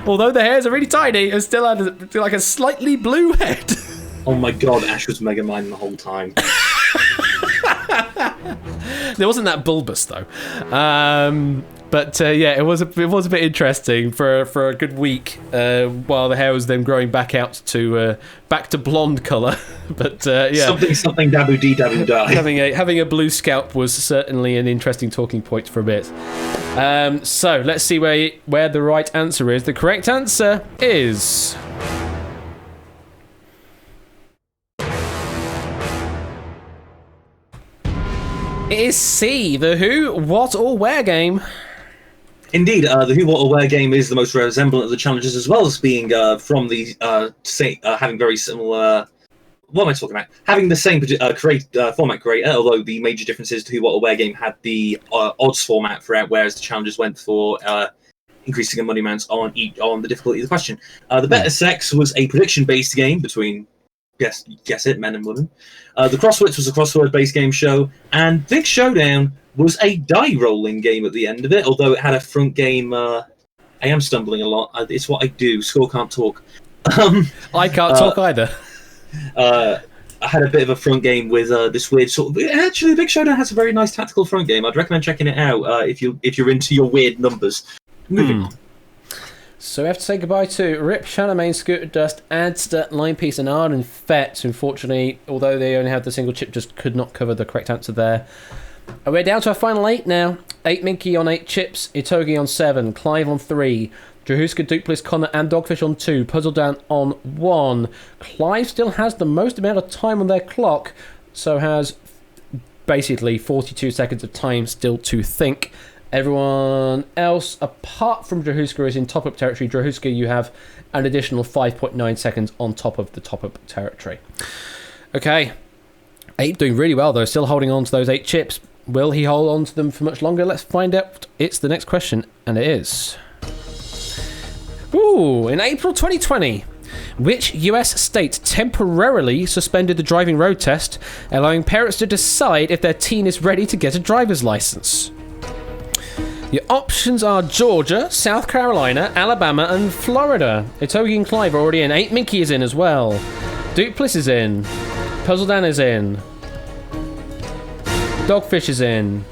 Although the hairs are really tiny, I still had like a slightly blue head. Oh my god, Ash was Mega Mind the whole time. There wasn't that bulbous though. But yeah, it was a bit interesting for a good week while the hair was then growing back out to blonde colour. But yeah, something dabu dee dabu die. Having a blue scalp was certainly an interesting talking point for a bit. So let's see where the right answer is. The correct answer is. It is C, the Who, What or Where game. Indeed, the Who, What or Where game is the most resemblant of the challenges, as well as being from the having very similar. What am I talking about? Having the same format creator, although the major difference is the Who, What or Where game had the odds format throughout, whereas the challenges went for increasing the money amounts on the difficulty of the question. The Better Sex was a prediction-based game between. Guess it, men and women. The Crosswits was a crossword-based game show, and Big Showdown was a die-rolling game at the end of it, although it had a front game... I am stumbling a lot. It's what I do. Score can't talk. I can't talk either. I had a bit of a front game with this weird sort of... Actually, Big Showdown has a very nice tactical front game. I'd recommend checking it out if you're into your weird numbers. Moving on. So we have to say goodbye to Rip, Charlemagne, Scooter Dust, Adster, Limepiece, and Arden Fett. Unfortunately, although they only had the single chip, just could not cover the correct answer there. And we're down to our final 8 now. 8 Minky on 8 chips, Itogi on 7, Clive on 3, Jahuska, Duplis, Connor, and Dogfish on 2, Puzzle Dan on 1. Clive still has the most amount of time on their clock, so has basically 42 seconds of time still to think. Everyone else, apart from Jahuska, is in top-up territory. Jahuska, you have an additional 5.9 seconds on top of the top-up territory. Okay. Ape doing really well, though. Still holding on to those 8 chips. Will he hold on to them for much longer? Let's find out. It's the next question, and it is... Ooh, in April 2020, which US state temporarily suspended the driving road test, allowing parents to decide if their teen is ready to get a driver's license? Your options are Georgia, South Carolina, Alabama, and Florida. Itogi and Clive are already in. 8 Minky is in as well. Duplis is in. Puzzle Dan is in. Dogfish is in.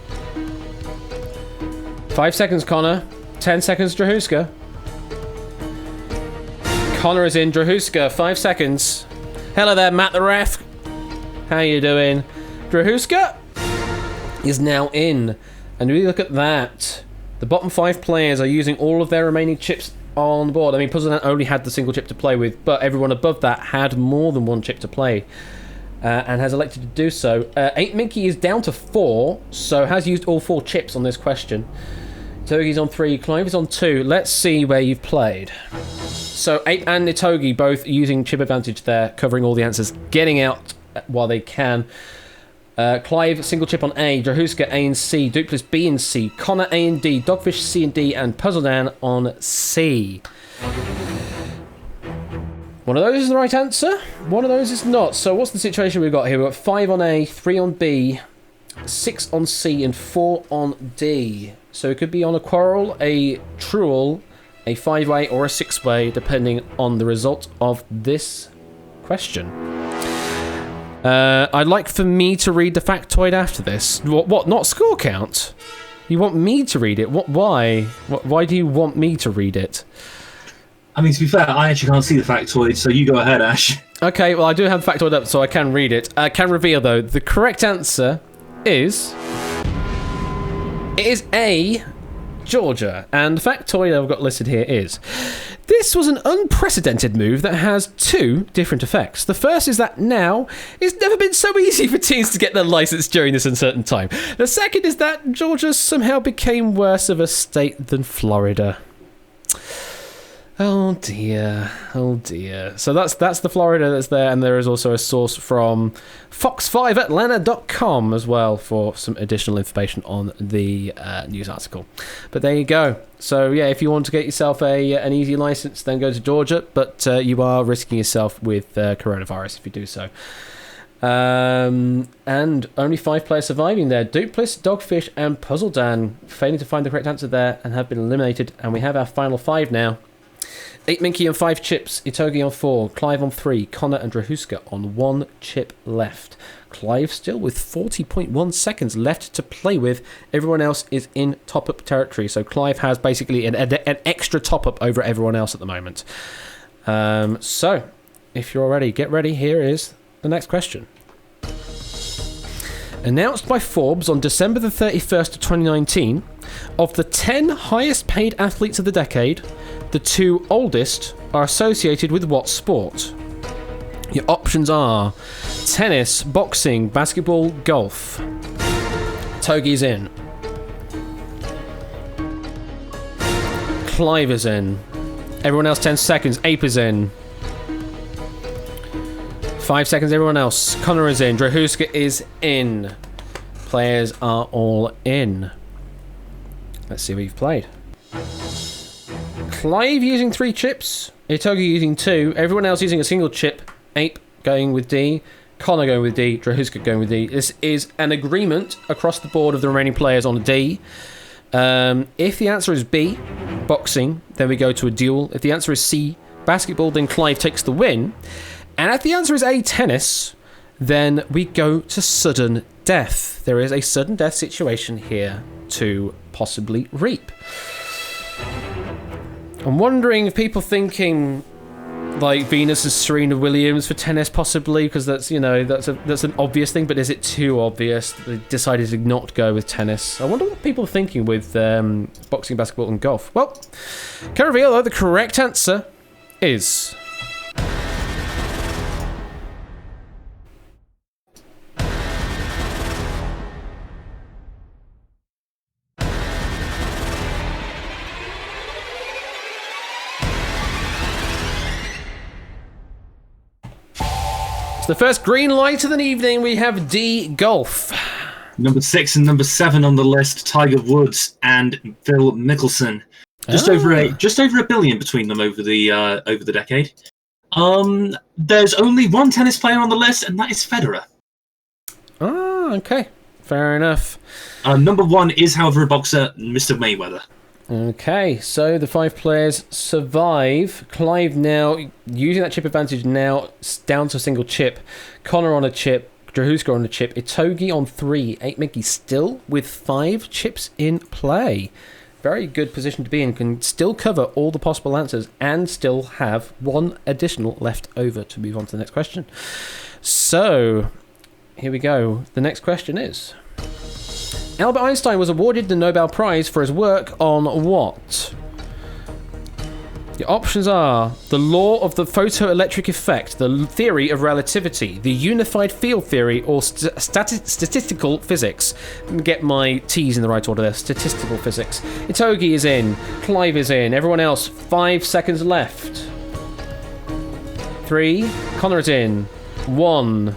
5 seconds, Connor. 10 seconds, Drahuska. Connor is in. Drahuska, 5 seconds. Hello there, Matt the ref. How you doing? Drahuska is now in. And really look at that. The bottom 5 players are using all of their remaining chips on the board. I mean, Puzzle Dan only had the single chip to play with, but everyone above that had more than one chip to play. And has elected to do so. 8 Minky is down to 4, so has used all 4 chips on this question. Itogi's on 3, Clive is on 2. Let's see where you've played. So 8 and Itogi both using chip advantage there, covering all the answers, getting out while they can. Clive, single chip on A, Jahuska A and C, Duplis B and C, Connor A and D, Dogfish C and D, and Puzzle Dan on C. One of those is the right answer, one of those is not. So what's the situation we've got here? We've got 5 on A, 3 on B, 6 on C, and 4 on D. So it could be on a quarrel, a truel, a 5-way, or a 6-way, depending on the result of this question. I'd like for me to read the factoid after this. What? Not score count? You want me to read it? What? Why? Why do you want me to read it? I mean, to be fair, I actually can't see the factoid, so you go ahead, Ash. Okay, well, I do have the factoid up, so I can read it. I can reveal, though, the correct answer is... It is A, Georgia. And the factoid I've got listed here is, this was an unprecedented move that has two different effects. The first is that now it's never been so easy for teams to get their license during this uncertain time. The second is that Georgia somehow became worse of a state than Florida. Oh dear. So that's the Florida that's there, and there is also a source from fox5atlanta.com as well for some additional information on the news article. But there you go. So yeah, if you want to get yourself an easy license, then go to Georgia, but you are risking yourself with coronavirus if you do so. And only 5 players surviving there. Dupless, Dogfish, and Puzzle Dan failing to find the correct answer there and have been eliminated. And we have our final 5 now. 8 Minky on 5 chips, Itogi on 4, Clive on 3, Connor and Drahuska on 1 chip left. Clive still with 40.1 seconds left to play with. Everyone else is in top-up territory, so Clive has basically an extra top-up over everyone else at the moment. So, if you're ready, get ready. Here is the next question. Announced by Forbes on December the 31st of 2019, of the 10 highest paid athletes of the decade, the 2 oldest are associated with what sport? Your options are tennis, boxing, basketball, golf. Togi's in. Clive is in. Everyone else 10 seconds. Ape is in. 5 seconds, everyone else. Connor is in. Drahuska is in. Players are all in. Let's see what you've played. Clive using 3 chips. Itogi using 2. Everyone else using a single chip. Ape going with D. Connor going with D. Drahuska going with D. This is an agreement across the board of the remaining players on a D. If the answer is B, boxing, then we go to a duel. If the answer is C, basketball, then Clive takes the win. And if the answer is A, tennis, then we go to sudden death. There is a sudden death situation here to possibly reap. I'm wondering if people thinking like Venus is Serena Williams for tennis, possibly, because that's an obvious thing. But is it too obvious? They decided to not go with tennis. I wonder what people are thinking with boxing, basketball, and golf. Well, can reveal though the correct answer is. So the first green light of the evening, we have D, golf. Number 6 and number 7 on the list, Tiger Woods and Phil Mickelson. Just over $1 billion between them over the decade. There's only one tennis player on the list, and that is Federer. Oh, okay. Fair enough. Number 1 is, however, a boxer, Mr. Mayweather. Okay, so the 5 players survive. Clive now, using that chip advantage, now down to a single chip. Connor on a chip. Drahuska on a chip. Itogi on 3. 8 Mickey still with 5 chips in play. Very good position to be in. Can still cover all the possible answers and still have 1 additional left over to move on to the next question. So, here we go. The next question is... Albert Einstein was awarded the Nobel Prize for his work on what? The options are the law of the photoelectric effect, the theory of relativity, the unified field theory, or statistical physics. Let me get my T's in the right order there. Statistical physics. Itogi is in. Clive is in. Everyone else, 5 seconds left. 3. Connor is in. 1.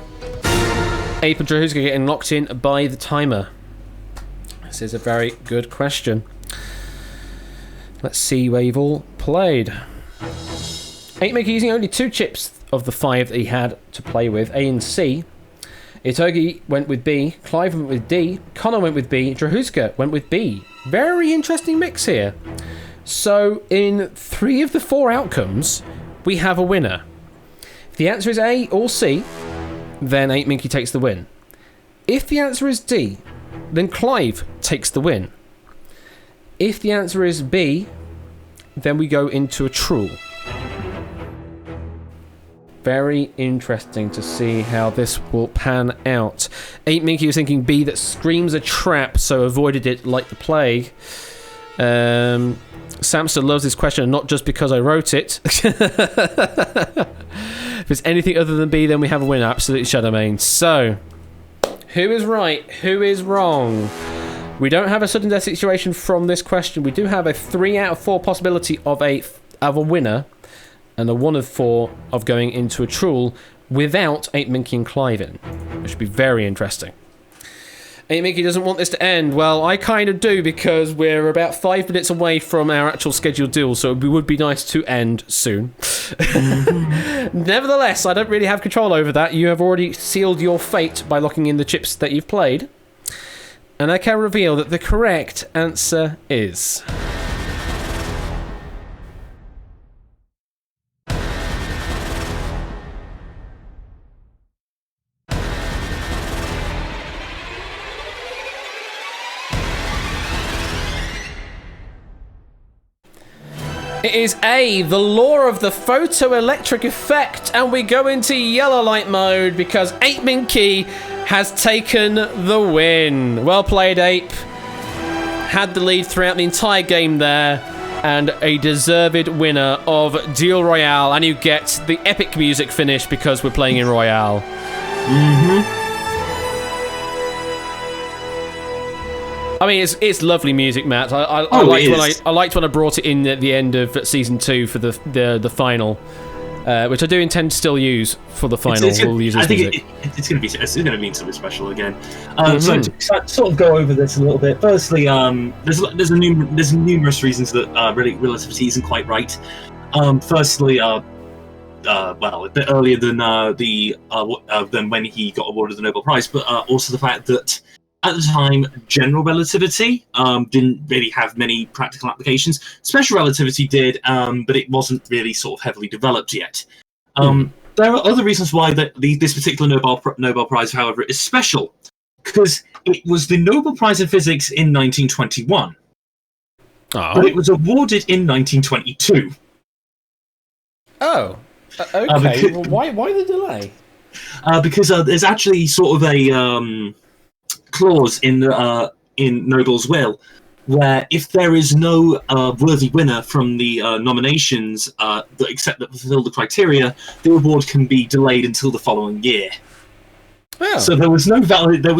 Ape and Drahuska getting locked in by the timer. This is a very good question. Let's see where you've all played. 8 Mickey using only 2 chips of the 5 that he had to play with, A and C. Itogi went with B, Clive went with D, Connor went with B, Drahuska went with B. Very interesting mix here. So in 3 of the 4 outcomes, we have a winner. If the answer is A or C, then 8 Mickey takes the win. If the answer is D, then Clive takes the win. If the answer is B, then we go into a truel. Very interesting to see how this will pan out. 8 Minky was thinking B, that screams a trap, so avoided it like the plague. Samster loves this question, and not just because I wrote it. If it's anything other than B, then we have a winner. Absolutely, Shadowmane. So, who is right? Who is wrong? We don't have a sudden death situation from this question. We do have a 3 out of 4 possibility of a winner, and a 1 of 4 of going into a truel without 8Minky and Clive in. It should be very interesting. 8Minky doesn't want this to end. Well, I kind of do, because we're about 5 minutes away from our actual scheduled duel, so it would be nice to end soon. Nevertheless, I don't really have control over that. You have already sealed your fate by locking in the chips that you've played. And I can reveal that the correct answer is... It is A, the law of the photoelectric effect, and we go into yellow light mode because 8Minky has taken the win. Well played, Ape. Had the lead throughout the entire game there, and a deserved winner of Duel Royale, and you get the epic music finish because we're playing in Royale. I mean, it's lovely music, Matt. I liked when I brought it in at the end of season 2 for the final, which I do intend to still use for the final. We'll use this music. It's going to be something special again. So to sort of go over this a little bit. Firstly, there's numerous reasons that relativity isn't quite right. Firstly, well, a bit earlier than when he got awarded the Nobel Prize, but also the fact that at the time, general relativity didn't really have many practical applications. Special relativity did, but it wasn't really sort of heavily developed yet. There are other reasons why this particular Nobel Prize, however, is special, because it was the Nobel Prize in Physics in 1921, but it was awarded in 1922. Oh, okay. Well, why the delay? Because there's actually sort of a clause in Nobel's will, where if there is no worthy winner from the nominations that fulfill the criteria, the award can be delayed until the following year. Oh. So there was no valid sort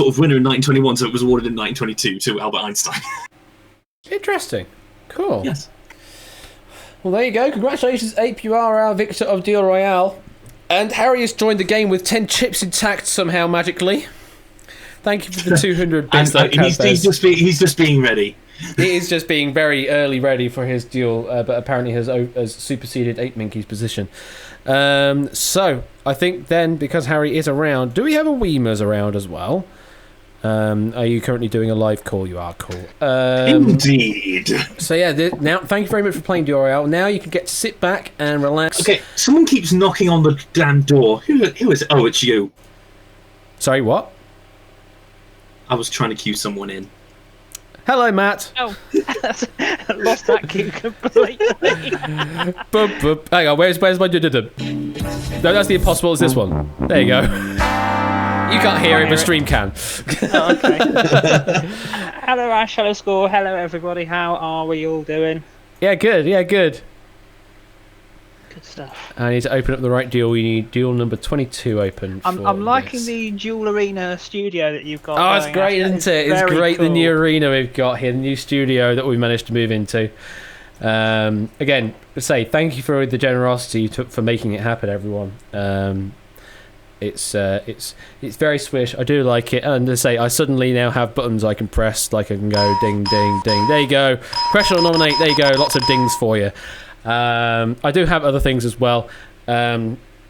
of winner in 1921, so it was awarded in 1922 to Albert Einstein. Interesting. Cool. Yes. Well, there you go. Congratulations, Ape. You are our victor of Duel Royale. And Harry has joined the game with 10 chips intact somehow magically. Thank you for the 200 bits. He's just being ready. He is just being very early ready for his duel, but apparently has superseded 8Minky's position. So, I think then, because Harry is around, do we have a Weemers around as well? Are you currently doing a live call? You are, cool. Indeed. So yeah, now thank you very much for playing Duel Royale. Now you can get to sit back and relax. Okay, someone keeps knocking on the damn door. Who is it? Oh, it's you. Sorry, what? I was trying to cue someone in. Hello, Matt. Oh, lost that cue completely. Hang on, where's my... No, that's the impossible. It's this one. There you go. You can't hear it, but stream can. Oh, okay. Hello, Ash. Hello, Score. Hello, everybody. How are we all doing? Yeah, good. Good stuff. I need to open up the right duel. We need duel number 22 open. I'm liking the Duel Arena studio that you've got. Oh, it's great, isn't it? It's great, cool. The new arena we've got here, the new studio that we've managed to move into. Again, thank you for the generosity you took for making it happen, everyone. It's very swish. I do like it, and I suddenly now have buttons I can press, like I can go ding ding ding. There you go. Question or nominate. There you go. Lots of dings for you. I do have other things as well,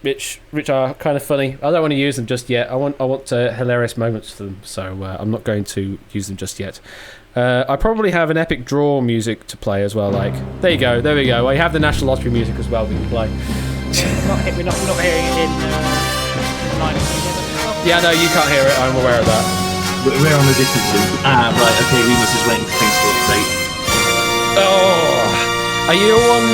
which are kind of funny. I don't want to use them just yet. I want hilarious moments for them, so I'm not going to use them just yet. I probably have an epic draw music to play as well. Like there you go. There we go. I have the National Lottery music as well. We can play. We're not hearing it in. Yeah, no, you can't hear it. I'm aware of that. We're on a different loop. Right. Okay, Remus is waiting for things to update. Oh, are you on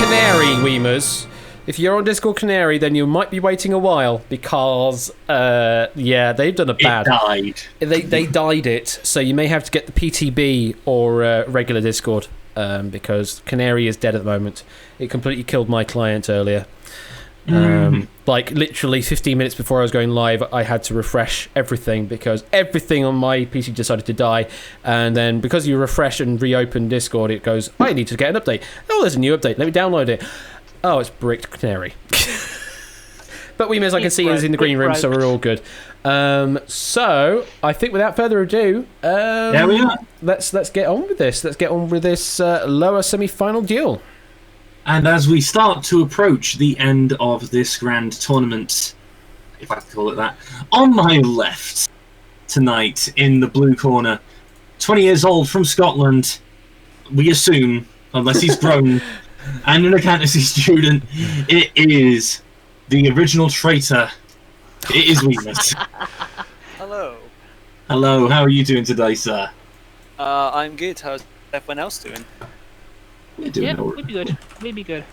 Canary, Weemers? If you're on Discord Canary, then you might be waiting a while because, they've done a bad. It died. They died it, so you may have to get the PTB or regular Discord because Canary is dead at the moment. It completely killed my client earlier. Like literally 15 minutes before I was going live, I had to refresh everything because everything on my PC decided to die. And then because you refresh and reopen Discord, it goes, I need to get an update. Oh, there's a new update. Let me download it. Oh, it's bricked Canary. But we, as I can see, is in the green room, so we're all good. So I think without further ado, there we are. Let's get on with this. Let's get on with this lower semi-final duel. And as we start to approach the end of this grand tournament, if I can call it that, on my left tonight in the blue corner, 20 years old from Scotland, we assume, unless he's grown, and an accountancy student, it is the original traitor. It is Weemus. Hello. Hello, how are you doing today, sir? I'm good. How's everyone else doing? We're doing all we'd be good. We'd be good.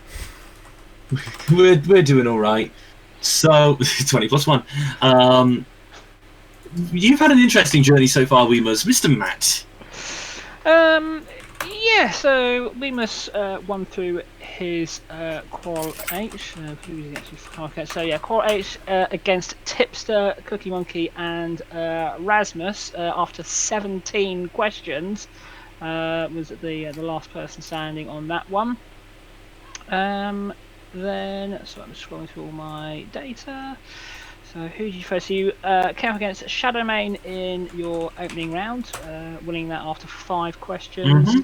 We're doing all right. So 20 plus 1. You've had an interesting journey so far, Weemus. Mr. Matt. Yeah, so Weemus won through his Qual H. Who was against? Okay, so yeah, Qual H against Tipster, Cookie Monkey, and Rasmus after 17 questions. Was the last person standing on that one. Then, so I'm scrolling through all my data. So who did you first? You came up against Shadowmane in your opening round, winning that after 5 questions.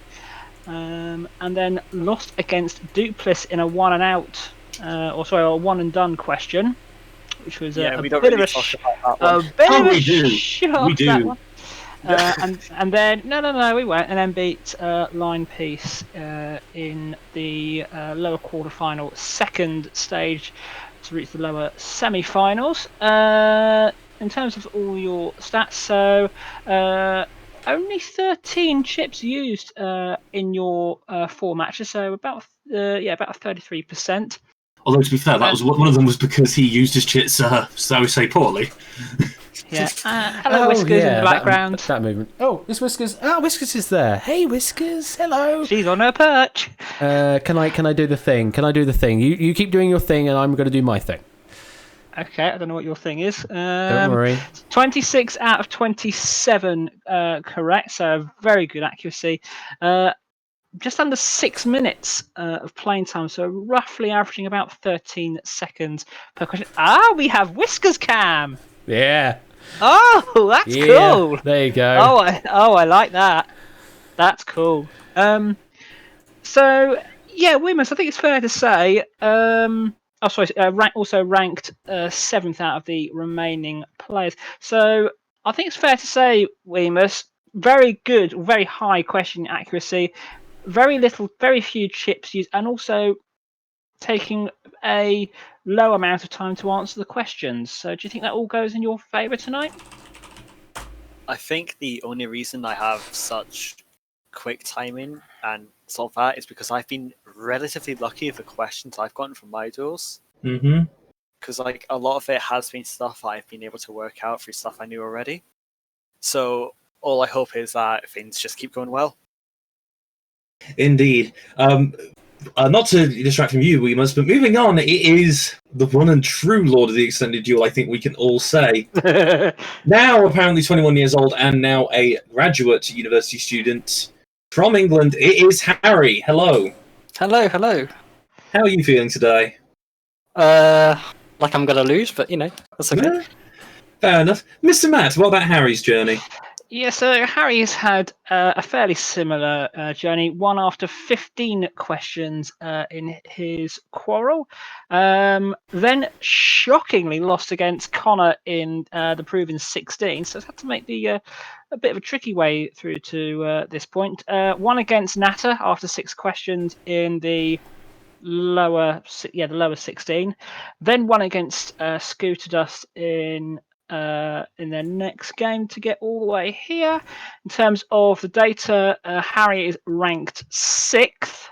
And then lost against Duplis in a one and out, a one and done question, which was a bit of a shock. We do. That one. And then no, we won't. And then beat Line Piece in the lower quarterfinal, second stage to reach the lower semi-finals. In terms of all your stats, so only 13 chips used in your 4 matches, so about 33%. Although to be fair, that was one of them was because he used his chits, so say poorly. Yeah. Hello, Whiskers in the background. That movement. Oh, it's Whiskers. Whiskers is there. Hey, Whiskers. Hello. She's on her perch. Can I do the thing? You keep doing your thing, and I'm going to do my thing. Okay, I don't know what your thing is. Don't worry. 26 out of 27 correct, so very good accuracy. Just under 6 minutes of playing time, so roughly averaging about 13 seconds per question. We have Whiskers Cam. Yeah. Oh, that's cool. There you go. I like that. That's cool. So yeah, Weemus, I think it's fair to say. Also ranked 7th out of the remaining players. So I think it's fair to say, Weemus, very good, very high question accuracy, very few chips used, and also taking a low amount of time to answer the questions. So do you think that all goes in your favour tonight? I think the only reason I have such quick timing and sort of that is because I've been relatively lucky with the questions I've gotten from my duels. Because like a lot of it has been stuff I've been able to work out through stuff I knew already. So all I hope is that things just keep going well. Indeed. Not to distract from you, Weemus, but moving on, it is the one and true Lord of the Extended Duel, I think we can all say. Now apparently 21 years old and now a graduate university student from England, it is Harry. Hello. Hello. How are you feeling today? Like I'm going to lose, but, that's okay. Yeah, fair enough. Mr. Matt, what about Harry's journey? Yeah, so Harry's had a fairly similar journey, one after 15 questions in his quarrel. Then shockingly lost against Connor in the proven 16, so it's had to make a bit of a tricky way through to this point. Won against Natter after 6 questions in the lower 16. Then won against Scooter Dust in their next game to get all the way here. In terms of the data, Harry is ranked 6th,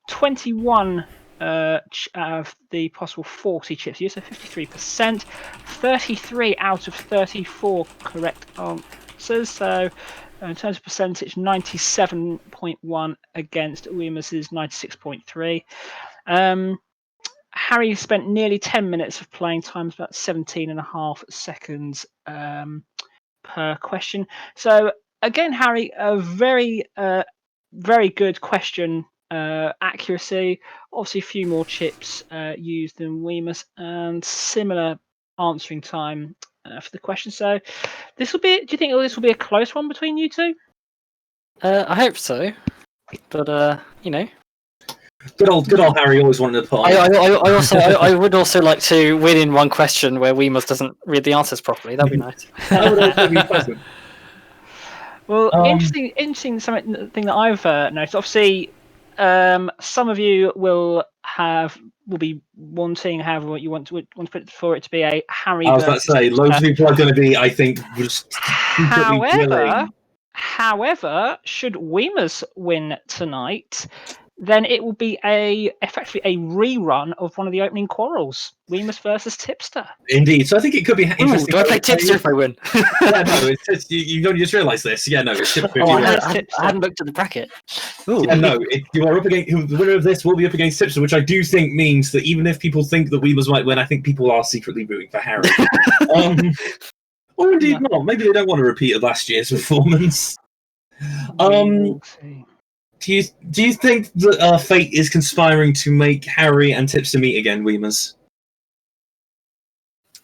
21 out of the possible 40 chips used, so 53%. 33 out of 34 correct answers. So in terms of percentage, 97.1 against Weemus's 96.3. Harry spent nearly 10 minutes of playing time, about 17.5 seconds per question. So again, Harry, a very good question accuracy. Obviously, a few more chips used than Weemus, and similar answering time for the question. So this will be. Do you think this will be a close one between you two? I hope so, but Good old Harry always wanted to put I would also like to win in one question where Weemus doesn't read the answers properly. That'd be nice. That would also be pleasant. Well, interesting thing that I've noticed. Obviously, some of you will be wanting, however you want to put for it to be a Harry. I was about to say, loads of people are going to be, I think, just However, should Weemus win tonight, then it will be effectively a rerun of one of the opening quarrels, Weemus versus Tipster. Indeed. So I think it could be interesting. Do I play Tipster if I win? Yeah, no, it's you only just realised this. Yeah, no, it's Tipster. I hadn't looked at the bracket. Ooh. Yeah, no, you are up against the winner of this will be up against Tipster, which I do think means that even if people think that Weemus might win, I think people are secretly rooting for Harry. Or indeed not. Maybe they don't want to repeat of last year's performance. Do you think that fate is conspiring to make Harry and Tipster meet again, Weemus?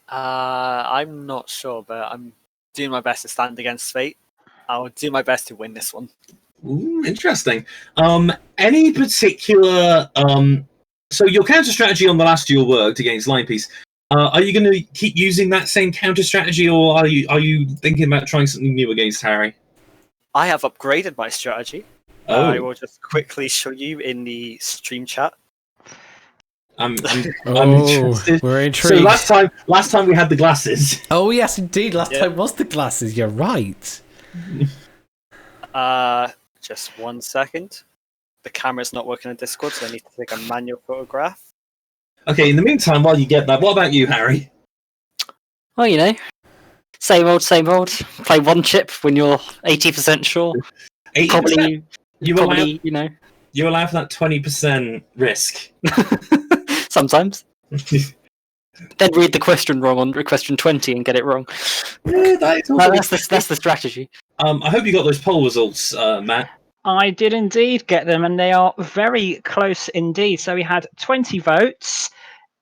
I'm not sure, but I'm doing my best to stand against fate. I'll do my best to win this one. Ooh, interesting. Any particular so your counter strategy on the last duel worked against Line Piece. Are you going to keep using that same counter strategy, or are you thinking about trying something new against Harry? I have upgraded my strategy. I will just quickly show you in the stream chat. I'm interested. We're intrigued. So last time we had the glasses. Oh yes, indeed. Last time was the glasses. You're right. Just 1 second. The camera's not working on Discord, so I need to take a manual photograph. Okay. In the meantime, while you get that, what about you, Harry? Well, same old, same old. Play one chip when you're 80% sure. 80%? Probably, you allow for that 20% risk. Sometimes. Then read the question wrong on question 20 and get it wrong. Yeah, that's the strategy. I hope you got those poll results, Matt. I did indeed get them, and they are very close indeed. So we had 20 votes.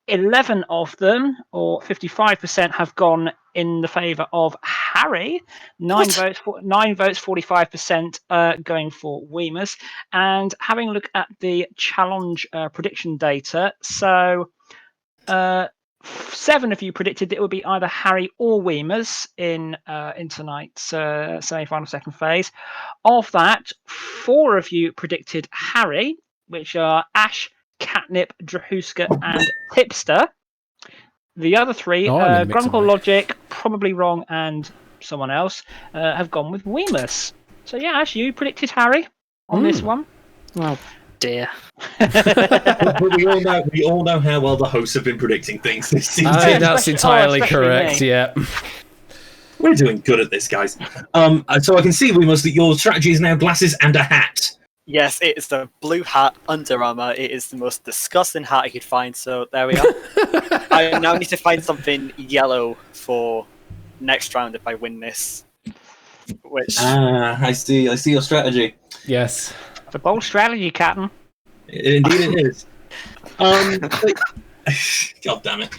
11 of them, or 55%, have gone in the favour of Harry. 9 votes, 45% going for Weemus. And having a look at the challenge prediction data, so 7 of you predicted that it would be either Harry or Weemus in tonight's semi-final second phase. Of that, 4 of you predicted Harry, which are Ash, Catnip, Drahuska, and Tipster. The other 3, Grunkle Logic, probably wrong, and someone else, have gone with Weemus. So yeah, Ash, you predicted Harry on this one. Oh dear. But we all know how well the hosts have been predicting things this season. That's entirely correct. Yeah. We're doing good at this, guys. So I can see, Weemus, that your strategy is now glasses and a hat. Yes, it is the blue hat Under Armour. It is the most disgusting hat I could find, so there we are. I now need to find something yellow for next round if I win this. I see your strategy. Yes. It's a bold strategy, Captain. Indeed it is. God damn it.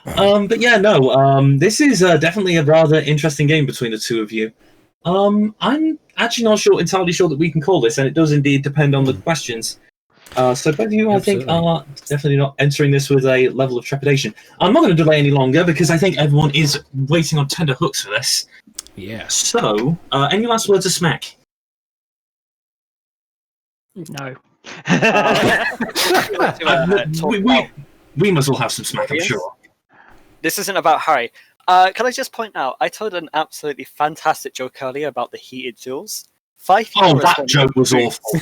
But yeah, no, this is definitely a rather interesting game between the two of you. I'm actually not entirely sure that we can call this, and it does indeed depend on the questions. So both of you, I think, are definitely not entering this with a level of trepidation. I'm not going to delay any longer because I think everyone is waiting on tender hooks for this. Yeah. So, any last words of smack? No. We must all have some smack, I'm sure. This isn't about Harry. Can I just point out, I told an absolutely fantastic joke earlier about the heated duels. 5 people that joke was awful.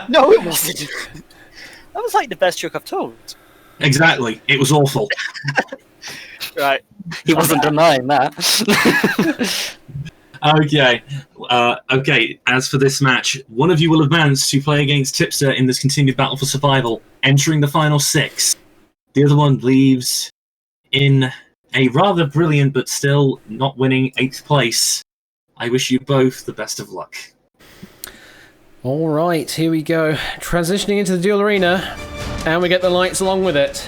No, it wasn't. That was like the best joke I've told. Exactly. It was awful. Right. He wasn't denying that. Okay. Okay. As for this match, one of you will advance to play against Tipster in this continued battle for survival, entering the final 6. The other one leaves in a rather brilliant but still not winning 8th place. I wish you both the best of luck. All right, here we go. Transitioning into the duel arena, and we get the lights along with it.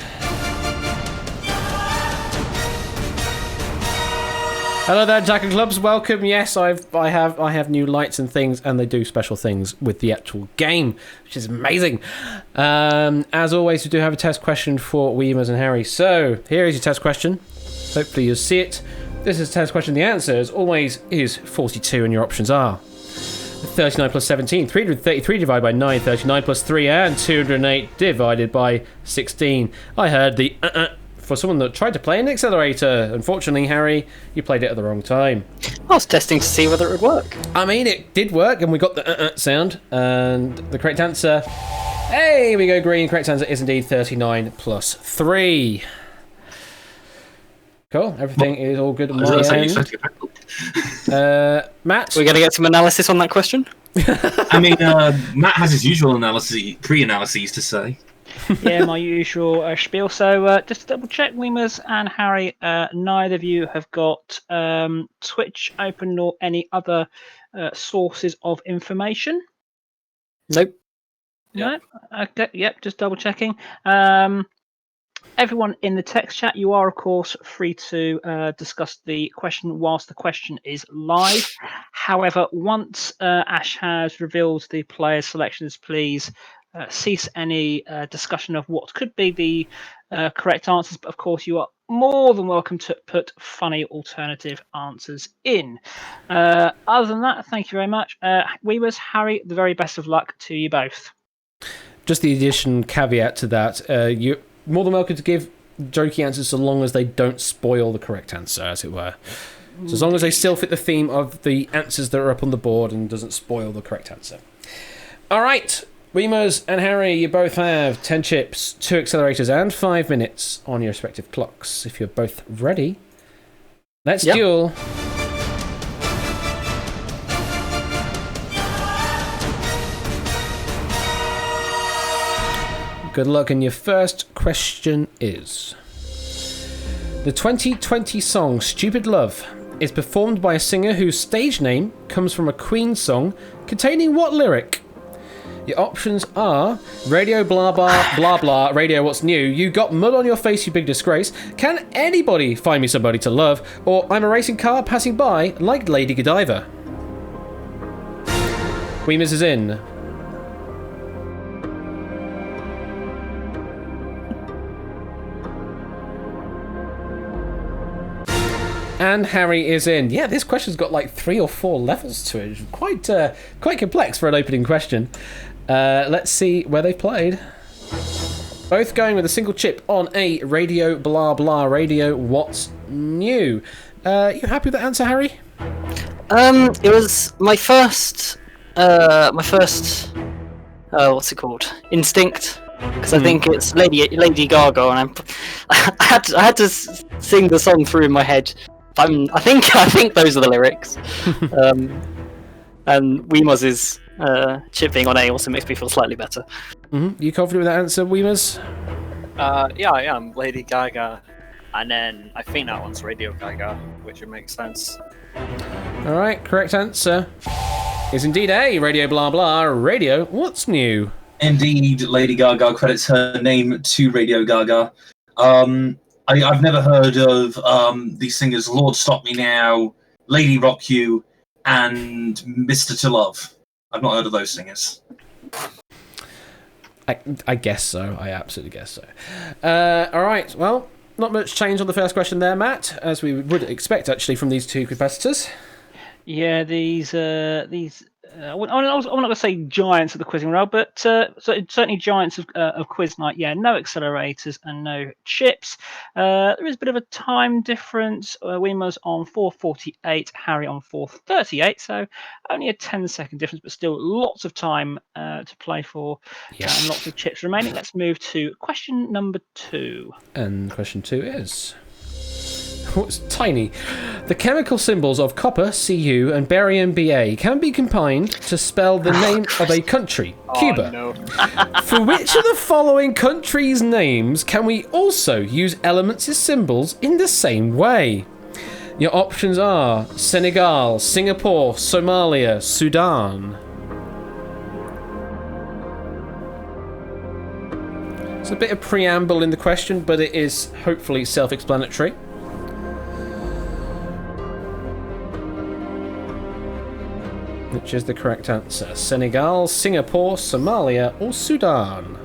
Hello there, Jack and Clubs. Welcome. Yes, I have new lights and things, and they do special things with the actual game, which is amazing. As always, we do have a test question for Weemers and Harry. So here is your test question. Hopefully you'll see it. This is a test question. The answer, as always, is 42, and your options are 39 plus 17, 333 divided by 9, 39 plus 3, and 208 divided by 16. I heard the for someone that tried to play an accelerator. Unfortunately, Harry, you played it at the wrong time. I was testing to see whether it would work. I mean, it did work, and we got the sound. And the correct answer, hey, we go green. Correct answer is indeed 39 plus 3. Cool. Everything is all good on my end. Matt? We're going to get some analysis on that question? I mean, Matt has his usual pre-analyses to say. Yeah, my usual spiel. So just to double check, Weemers and Harry, neither of you have got Twitch open nor any other sources of information. Nope. No? Okay, yep, just double checking. Everyone in the text chat, you are, of course, free to discuss the question whilst the question is live. However, once Ash has revealed the player's selections, please cease any discussion of what could be the correct answers. But, of course, you are more than welcome to put funny alternative answers in. Other than that, thank you very much. Weavers, Harry, the very best of luck to you both. Just the addition caveat to that, you're more than welcome to give jokey answers so long as they don't spoil the correct answer, as it were. So as long as they still fit the theme of the answers that are up on the board and doesn't spoil the correct answer. All right, Weemers and Harry, you both have 10 chips, 2 accelerators, and 5 minutes on your respective clocks. If you're both ready, let's duel. Good luck, and your first question is... The 2020 song Stupid Love is performed by a singer whose stage name comes from a Queen song containing what lyric? Your options are Radio Blah Blah Blah Blah, Radio What's New, You Got Mud on Your Face, You Big Disgrace, Can Anybody Find Me Somebody to Love, or I'm a Racing Car Passing By Like Lady Godiva. Weemers is in. And Harry is in. Yeah, this question's got like 3 or 4 levels to it. Quite complex for an opening question. Let's see where they've played. Both going with a single chip on a Radio Blah Blah, Radio What's New. You happy with that answer, Harry? It was my first what's it called? Instinct. Because I think it's Lady Gaga, and I had to sing the song through in my head. I think those are the lyrics. And Weemers' chip being on A also makes me feel slightly better. Mm-hmm. You confident with that answer, Weemers? Yeah, I am. Lady Gaga. And then I think that one's Radio Gaga, which would make sense. Alright, correct answer is indeed A. Radio Blah Blah, Radio What's New. Indeed, Lady Gaga credits her name to Radio Gaga. I've never heard of the singers Lord Stop Me Now, Lady Rock You, and Mr. To Love. I've not heard of those singers. I guess so. I absolutely guess so. All right. Well, not much change on the first question there, Matt, as we would expect actually from these two competitors. Yeah, these I'm not going to say giants of the quizzing world, but certainly giants of quiz night. Yeah, no accelerators and no chips. There is a bit of a time difference. Weimer's on 4:48, Harry on 4:38, so only a 10-second difference, but still lots of time to play for, and lots of chips remaining. Let's move to question number 2. And question 2 is... Oh, it's tiny. The chemical symbols of copper, Cu, and barium, Ba, can be combined to spell the name of a country, Cuba. No. For which of the following countries' names can we also use elements as symbols in the same way? Your options are Senegal, Singapore, Somalia, Sudan. It's a bit of preamble in the question, but it is hopefully self-explanatory. Which is the correct answer? Senegal, Singapore, Somalia, or Sudan?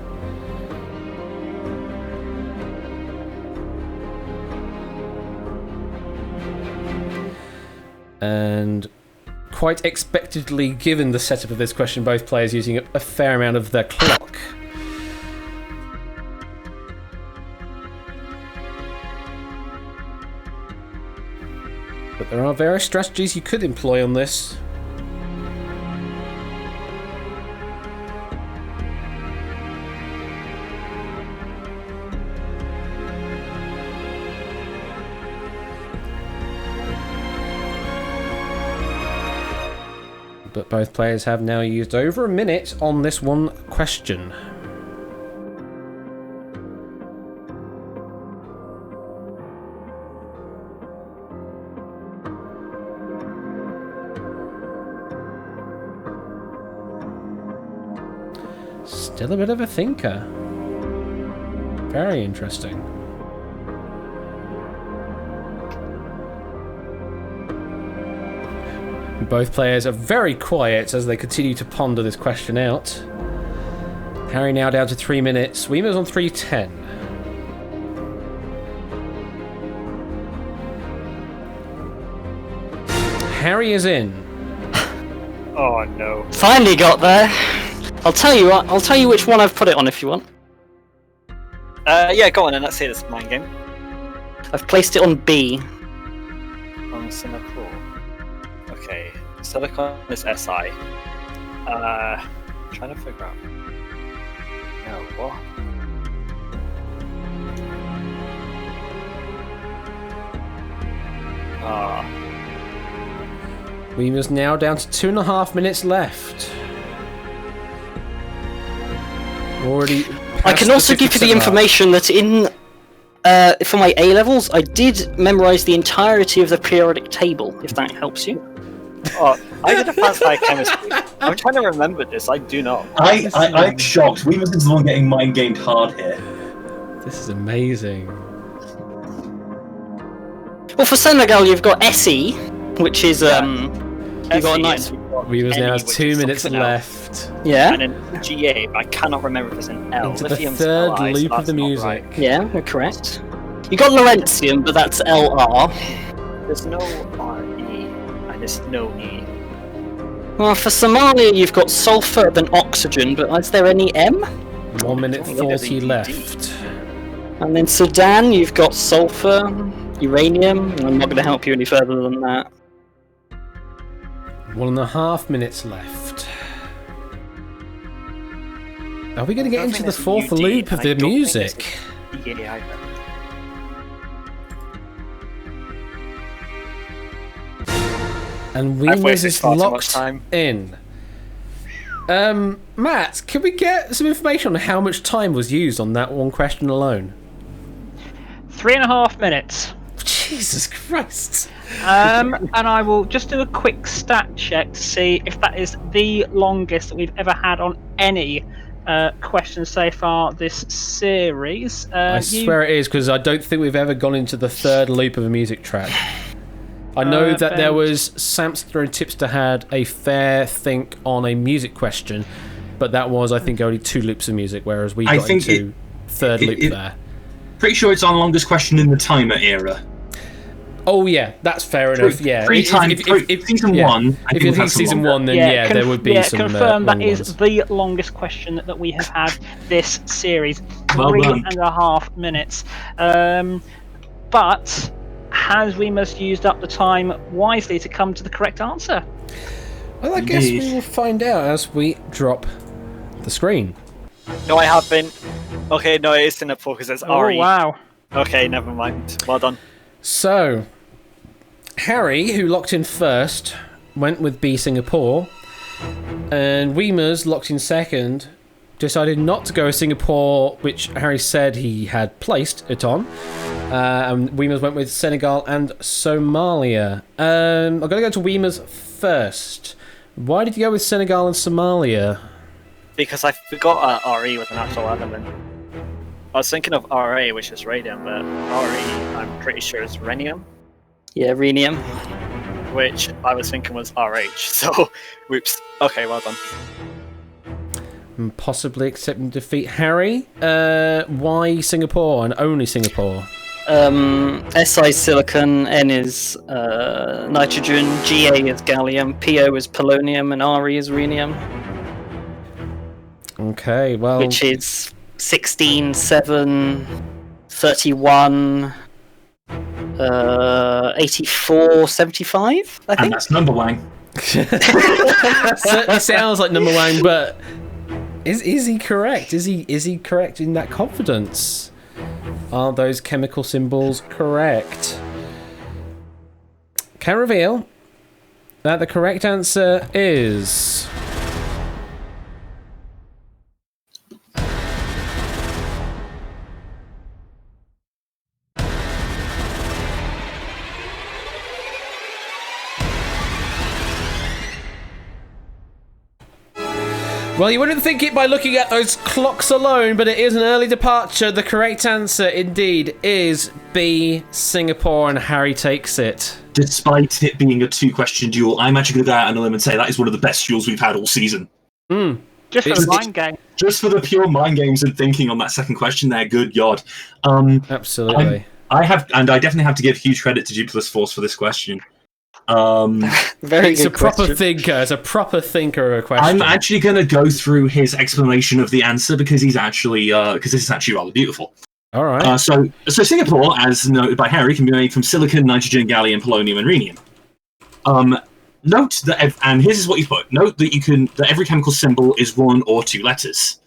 And quite expectedly, given the setup of this question, both players using a fair amount of their clock. But there are various strategies you could employ on this. But both players have now used over a minute on this one question. Still a bit of a thinker. Very interesting. Both players are very quiet as they continue to ponder this question out. Harry now down to 3 minutes. Weimer's on 3:10. Harry is in. Oh no. Finally got there. I'll tell you what. I'll tell you which one I've put it on if you want. Yeah, go on and let's say this mind game. I've placed it on B. On Singapore. Okay, Silicon is SI. Trying to figure out. No, what? Weimer's now down to 2.5 minutes left. Already. I can also give you the information that in for my A levels, I did memorize the entirety of the periodic table. If that helps you. Oh, I did a fast biochemistry. I'm trying to remember this. I do not. I'm shocked. Weimer's is the one getting mind gamed hard here. This is amazing. Well, for Senegal, you've got SE, which is you've got a nice. Weimer's now has 2 minutes left. Yeah. And then GA, but I cannot remember if it's an L. Into the Lithium's third LI, so loop of that's the not music. right. Yeah, you're correct. You got Laurentium, but that's LR. There's no RE, and there's no E. Well, for Somalia, you've got sulfur and oxygen, but is there any M? 1 minute I think there's 40 a DD. left. And then Sudan, you've got sulfur, uranium. I'm not going to help you any further than that. 1.5 minutes left. Are we going to get into the fourth loop of the music? Yeah, I know. And I've Weimer's wasted is far too much locked time. in. Matt, can we get some information on how much time was used on that one question alone? 3.5 minutes. Jesus Christ. And I will just do a quick stat check to see if that is the longest that we've ever had on any questions so far this series. I swear it is, because I don't think we've ever gone into the third loop of a music track. I know that there was Samster and Tipster had a fair think on a music question, but that was, I think, only 2 loops of music, whereas we got into third loop there. Pretty sure it's our longest question in the timer era. Oh yeah, that's fair enough. Yeah, Season 1. If you think season 1, then there would be some. Confirm that long is ones. the longest question that we have had this series. Well 3.5 minutes. But has Wemus used up the time wisely to come to the correct answer? Well, I guess we will find out as we drop the screen. No, I haven't. Okay, no, it is Singapore because it's Oh, RE. wow. Okay, never mind. Well done. So, Harry, who locked in first, went with B Singapore, and Weemers locked in second, decided not to go with Singapore, which Harry said he had placed it on. And Weemers went with Senegal and Somalia. I'm going to go to Weemers first. Why did you go with Senegal and Somalia? Because I forgot RE was an actual element. I was thinking of RA, which is radium, but RE, I'm pretty sure is rhenium. Yeah, rhenium. Which I was thinking was RH, so whoops. Okay, well done. And possibly accepting defeat. Harry, why Singapore and only Singapore? Si silicon, N is nitrogen, Ga is gallium, Po is polonium, and Re is rhenium. Okay, well... Which is 16, 7, 31, 84, 75, I think. And that's number one. Certainly sounds like number one, but is he correct? Is he correct in that confidence? Are those chemical symbols correct? Can reveal that the correct answer is... Well, you wouldn't think it by looking at those clocks alone, but it is an early departure. The correct answer, indeed, is B, Singapore, and Harry takes it. Despite it being a two-question duel, I'm actually going to go out on a limb and say that is one of the best duels we've had all season. Just for the mind game. Just for the pure mind games and thinking on that second question there, good God. Absolutely. I definitely have to give huge credit to G++ Force for this question. Very It's good a proper question. thinker. It's a proper thinker of a question. I'm actually going to go through his explanation of the answer because he's actually because this is actually rather beautiful. All right. So Singapore, as noted by Harry, can be made from silicon, nitrogen, gallium, polonium, and rhenium. Note that, and here's what he's put. Note that every chemical symbol is one or two letters.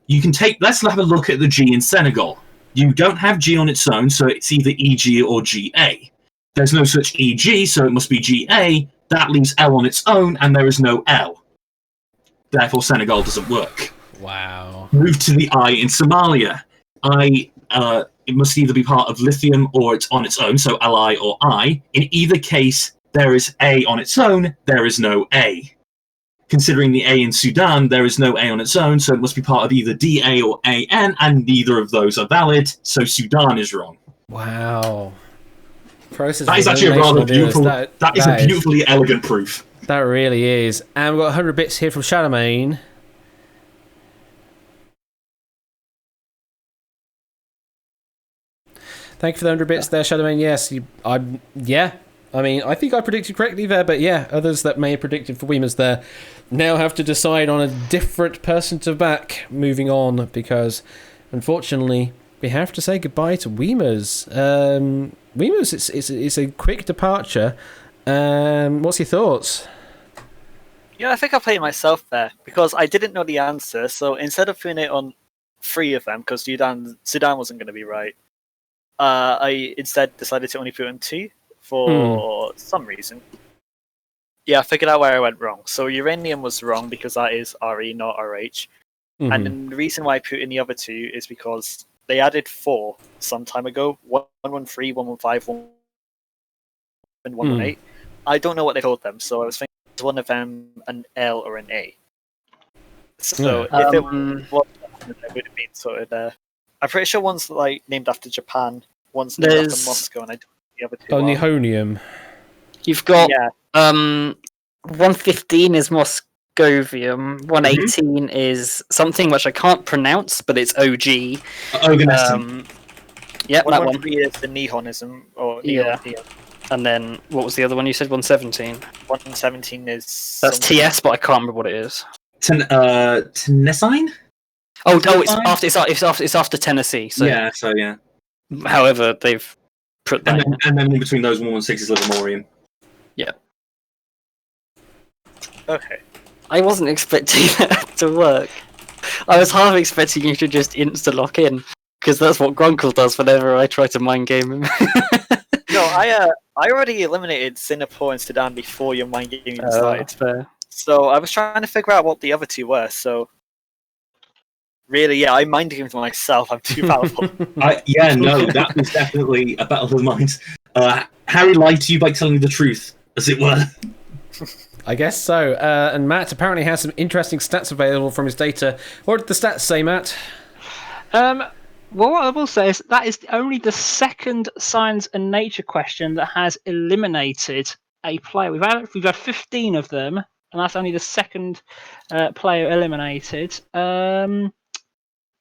You can let's have a look at the G in Senegal. You don't have G on its own, so it's either EG or GA. There's no such EG, so it must be GA. That leaves L on its own, and there is no L. Therefore, Senegal doesn't work. Wow. Move to the I in Somalia. It must either be part of lithium or it's on its own, so Li or I. In either case, there is A on its own, there is no A. Considering the A in Sudan, there is no A on its own, so it must be part of either DA or AN, and neither of those are valid, so Sudan is wrong. Wow. That is actually a rather beautiful. That is a beautifully elegant proof. That really is. And we've got 100 bits here from Charlemagne. Thank you for the 100 bits there, Charlemagne. Yes, I think I predicted correctly there, but yeah, others that may have predicted for Weemers there now have to decide on a different person to back moving on, because unfortunately we have to say goodbye to Weemers. Weemers, it's a quick departure. What's your thoughts? Yeah, I think I played myself there because I didn't know the answer. So instead of putting it on 3 of them, because Sudan wasn't going to be right, I instead decided to only put it on 2 for some reason. Yeah, I figured out where I went wrong. So uranium was wrong because that is RE, not RH. Mm-hmm. And then the reason why I put in the other 2 is because they added 4 some time ago. 113, 115, 118. I don't know what they called them, so I was thinking one of them an L or an A. So if it was, it would have been sort of. I'm pretty sure one's like named after Japan, one's named after Moscow, and I don't know the other 2. Nihonium. You've got 115 is Moscovium, 118 is something which I can't pronounce, but it's OG. Organism. Yep, that one. 113 is the Nehonism, or Neon. And then, what was the other one you said? 117? 117 is... That's TS, but I can't remember what it is. Tennessine? It's after Tennessee. So yeah. However, they've put that and then in between those 116 is Livermorium. Yeah. Okay. I wasn't expecting that to work. I was half expecting you to just insta-lock in, because that's what Grunkle does whenever I try to mind game him. No, I already eliminated Singapore and Sudan before your mind game even started. Fair. So I was trying to figure out what the other two were, so... Really, yeah, I mind gamed myself. I'm too powerful. That was definitely a battle of the minds. Harry lied to you by telling you the truth, as it were. I guess so. And Matt apparently has some interesting stats available from his data. What did the stats say, Matt? Well, what I will say is that is only the second science and nature question that has eliminated a player. We've had 15 of them, and that's only the second player eliminated.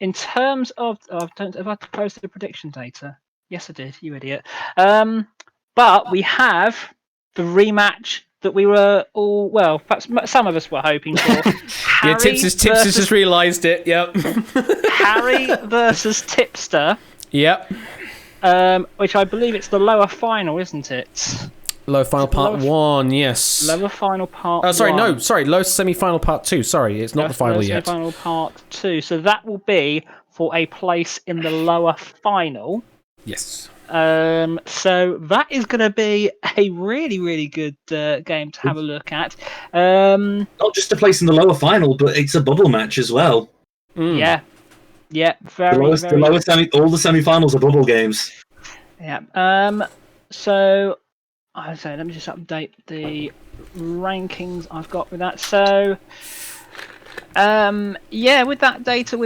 In terms of, have I posted the prediction data? Yes, I did. You idiot. But we have the rematch that we were all, well, perhaps some of us were hoping for. Yeah, Tips has just realised it. Yep. Harry versus Tipster. Yep. Which I believe it's the lower final, isn't it? Low final part 1, yes. Lower final part low semi-final part 2. Sorry, it's not the final yet. Semi-final part 2. So that will be for a place in the lower final. Yes. So that is going to be a really, really good game to have a look at. Not just a place in the lower final, but it's a bubble match as well. Yeah, All the semi-finals are bubble games. Yeah. So I say, let me just update the rankings I've got with that. So, with that data,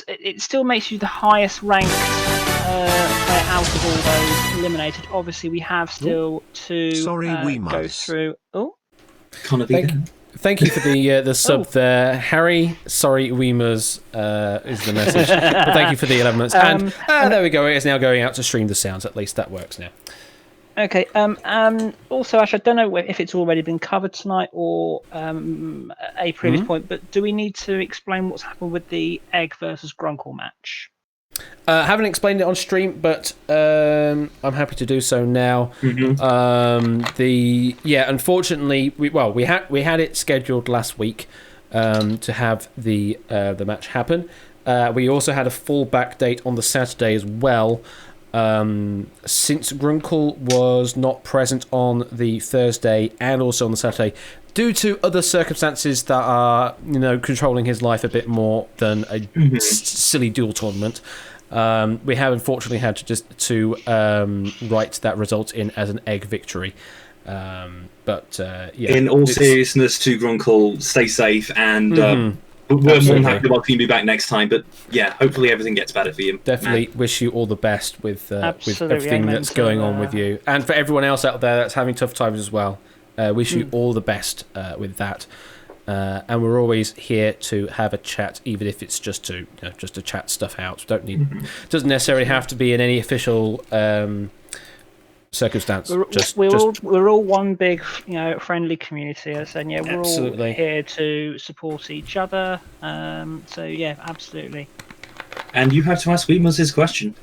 it still makes you the highest ranked player out of all those eliminated. Obviously, we have still to go through. Oh, Thank you for the sub there, Harry. Sorry, Weemers is the message. But thank you for the elements. And there we go. It is now going out to stream the sounds. At least that works now. Okay. Also, Ash, I don't know if it's already been covered tonight or a previous point, but do we need to explain what's happened with the Egg versus Grunkle match? Haven't explained it on stream, but I'm happy to do so now. Unfortunately, we had it scheduled last week to have the match happen. We also had a fallback date on the Saturday as well. Since Grunkle was not present on the Thursday and also on the Saturday, due to other circumstances that are, controlling his life a bit more than a silly duel tournament, we have unfortunately had to write that result in as an Egg victory. In all seriousness, to Grunkle, stay safe and. We're more than happy to be back next time, but yeah, hopefully everything gets better for you. Definitely wish you all the best with everything that's going on with you. And for everyone else out there that's having tough times as well, wish you all the best with that. And we're always here to have a chat, even if it's just to chat stuff out. Doesn't necessarily have to be in any official circumstance. We're all one big, friendly community. And we're absolutely all here to support each other. Absolutely. And you have to ask Weemers his question.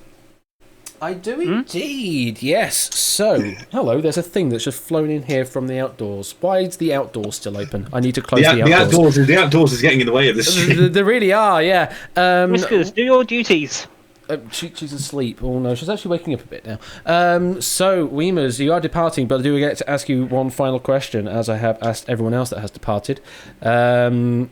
I do indeed, yes. So, hello, there's a thing that's just flown in here from the outdoors. Why is the outdoors still open? I need to close the outdoors. The outdoors is getting in the way of this stream. They really are, yeah. Whiskers, do your duties. She's asleep. Oh no, she's actually waking up a bit now. So, Weemers, you are departing, but I do get to ask you one final question, as I have asked everyone else that has departed. Who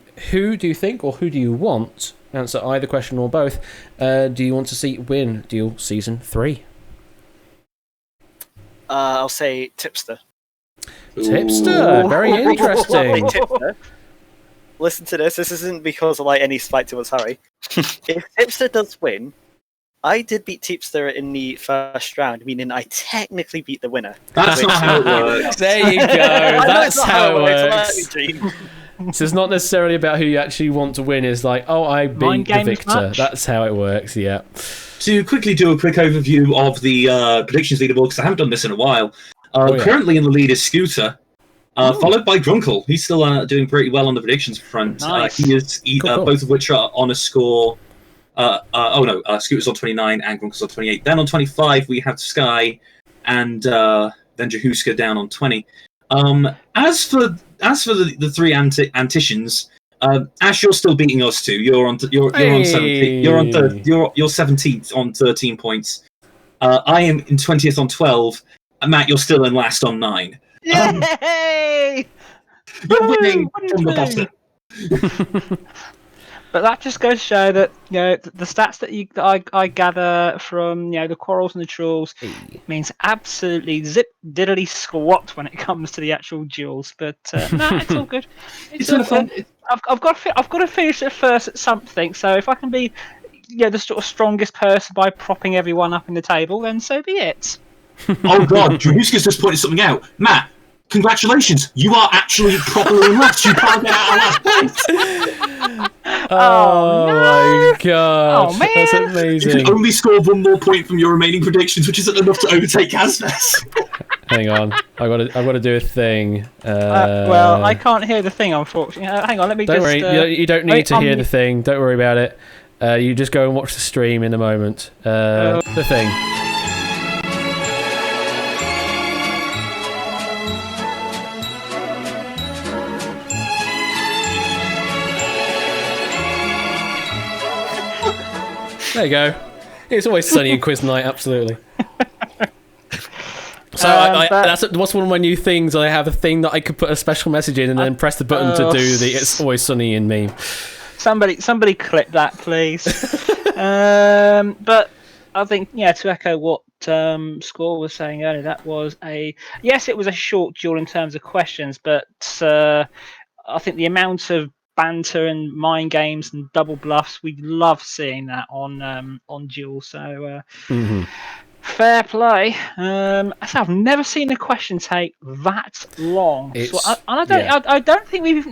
do you think, or who do you want? Answer either question or both. Do you want to see win Duel Season 3? I'll say Tipster. Tipster, very interesting. Tipster. Listen to this. This isn't because of any spite towards Harry. If Tipster does win, I did beat Tipster in the first round, meaning I technically beat the winner. That's not how it works. There you go. That's how it works. works. So it's not necessarily about who you actually want to win. It's like, I beat the victor. Match. That's how it works, yeah. to quickly do a quick overview of the predictions leaderboard, because I haven't done this in a while. Currently in the lead is Scooter, followed by Grunkle. He's still doing pretty well on the predictions front. Nice. Cool. Both of which are on a score. Scooter's on 29 and Grunkle's on 28. Then on 25 we have Sky, and then Jahuska down on 20. As for the three Anticians, Ash, you're still beating us too. You're on 17. You're 17th on 13 points. I am in 20th on 12. Matt, you're still in last on 9. Yay! You're winning from the bottom. But that just goes to show that the stats that I gather from the quarrels and the trolls means absolutely zip diddly squat when it comes to the actual duels. But no, it's all good. It's all good. I've got to finish it first at something. So if I can be the sort of strongest person by propping everyone up in the table, then so be it. Oh God, Jahuska's just pointed something out. Matt, congratulations! You are actually properly in last. You can't get out of last place. Oh my god! Oh man, that's amazing. You can only score one more point from your remaining predictions, which isn't enough to overtake Kazmes. Hang on, I gotta do a thing. Well, I can't hear the thing, unfortunately. Hang on, let me don't just. worry, you don't need to hear the thing. Don't worry about it. You just go and watch the stream in a moment. The thing. There you go. It's always sunny in quiz night, absolutely. So that's one of my new things. I have a thing that I could put a special message in and then press the button to do the "It's always sunny" in meme. Somebody clip that, please. But I think to echo what Score was saying earlier, that was it was a short duel in terms of questions, but I think the amount of banter and mind games and double bluffs, we love seeing that on duel. So fair play. I've never seen a question take that long. I don't think we've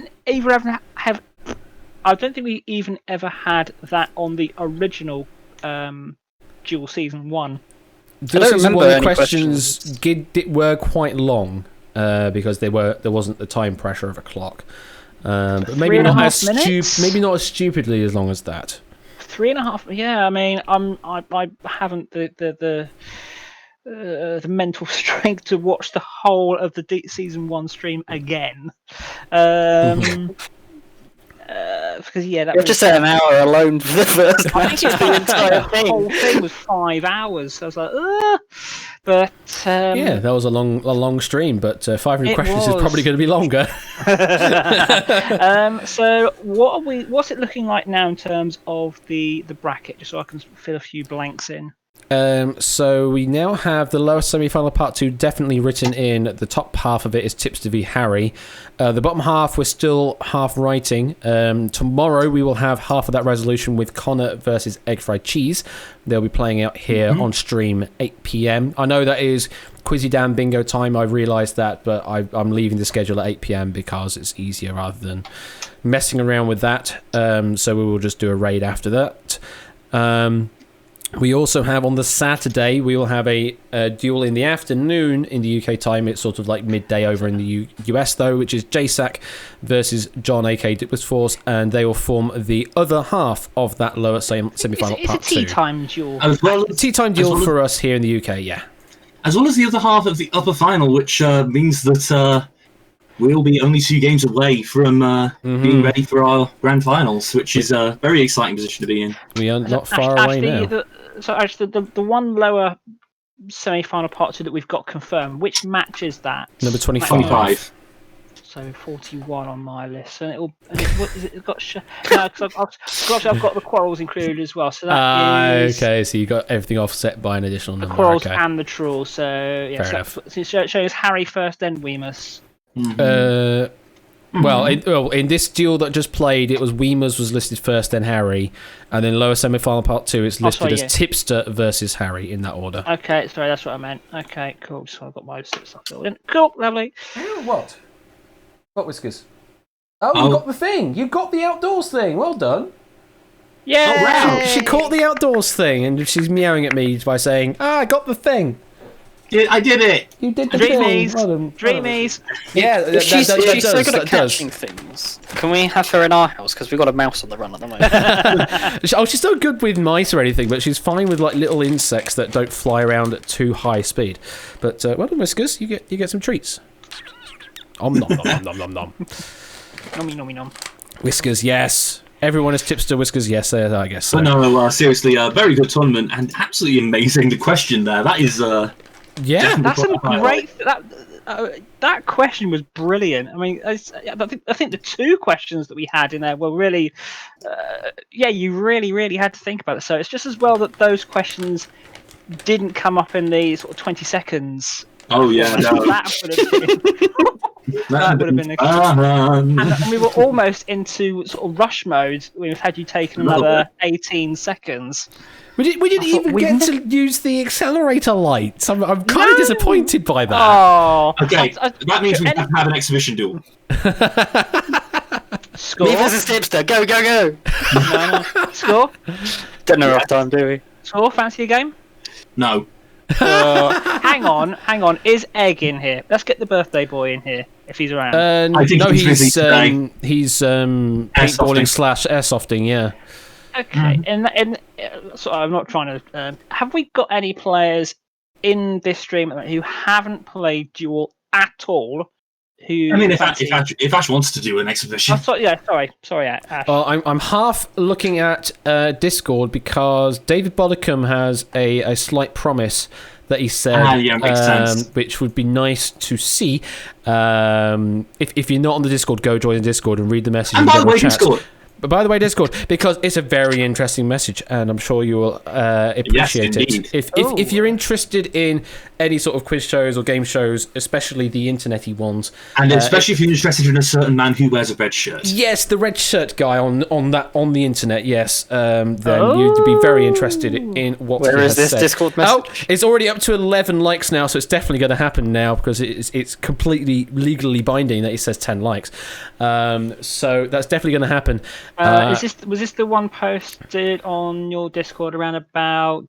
even ever had that on the original duel season 1. I don't remember any questions were quite long because there wasn't the time pressure of a clock. But maybe not as stupidly as long as that. 3.5. Yeah, I mean, I haven't the mental strength to watch the whole of the season 1 stream again. Because that was just an hour alone for the first. I think it's the entire thing. The whole thing was 5 hours. So I was like, but that was a long stream. But 500 questions is probably going to be longer. So what's it looking like now in terms of the bracket, just so I can fill a few blanks in? So we now have the lower semi-final part 2 definitely written in. The top half of it is Tipster v Harry. The bottom half we're still half writing. Tomorrow we will have half of that resolution with Connor versus Egg Fried Cheese. They'll be playing out here on stream 8 PM. I know that is Quizzy Dan bingo time. I realised that, but I'm leaving the schedule at 8 PM because it's easier rather than messing around with that. So we will just do a raid after that. We also have on the Saturday, we will have a duel in the afternoon in the UK time. It's sort of like midday over in the US though, which is JSAC versus John aka Dipless Force, and they will form the other half of that lower semi-final part 2. It's a tea time duel. Tea time duel for us here in the UK, yeah. As well as the other half of the upper final, which means that we'll be only 2 games away from being ready for our grand finals, which is a very exciting position to be in. We are not far away now. The one lower semi-final part 2 that we've got confirmed, which match is that? Number 25. So 41 on my list, and I've got the quarrels included as well. So that is okay. So you got everything offset by an additional number. The quarrels okay. and the trolls. So yeah, so it shows Harry first, then Weemus. Well, in this duel that just played, it was Weemus was listed first, then Harry, and then lower semi-final part 2, it's listed as Tipster versus Harry in that order. Okay, sorry, that's what I meant. Okay, cool. So I've got my stuff filled in. Cool, lovely. What? What whiskers? Oh, you got the thing. You got the outdoors thing. Well done. Yeah. Oh, wow. She caught the outdoors thing, and she's meowing at me by saying, I got the thing. I did it. You did the Dreamies. thing. Well done. Dreamies. Yeah, If she's so good at that does. catching things, can we have her in our house? Because we've got a mouse on the run at the moment. She's not good with mice or anything, but she's fine with like little insects that don't fly around at too high speed. But well done, Whiskers. You get some treats. Nom nom nom nom nom nom. Nommy nommy nom. Whiskers, yes. Everyone is Tipster. Whiskers, yes. I guess so. But no, seriously, very good tournament and absolutely amazing. The question there, that is. Yeah, That's some great. That question was brilliant. I mean, I think the two questions that we had in there were really, you really had to think about it. So it's just as well that those questions didn't come up in the sort of 20 seconds. Oh yeah, no. That would have been and we were almost into sort of rush mode. We've had you taken another 18 seconds. We didn't even get to use the accelerator lights. I'm kind of disappointed by that. Oh, okay. That means we have to have an exhibition duel. Score. Me versus Tipster. Go, go, go. No. Score. Don't know enough time, do we? Score. Fancy a game? No. Hang on. Is Egg in here? Let's get the birthday boy in here if he's around. I think no, he's he's paintballing / airsofting. Yeah. Okay. And so I'm not trying to. Have we got any players in this stream who haven't played Duel at all? Who? I mean, if Ash wants to do an exhibition. Sorry, Ash. Well, I'm half looking at Discord because David Bodicum has a slight promise that he said, makes sense. which would be nice to see. If you're not on the Discord, go join the Discord and read the message. And by the way, Discord. But by the way, Discord, because it's a very interesting message, and I'm sure you will appreciate it. If you're interested in any sort of quiz shows or game shows, especially the internet-y ones, and especially if you're interested in a certain man who wears a red shirt. Yes, the red shirt guy on the internet. Yes, then you'd be very interested in what. Where he is has this said. Discord message? Oh, it's already up to 11 likes now, so it's definitely going to happen now because it's completely legally binding that he says 10 likes. So that's definitely going to happen. Was this the one posted on your Discord around about?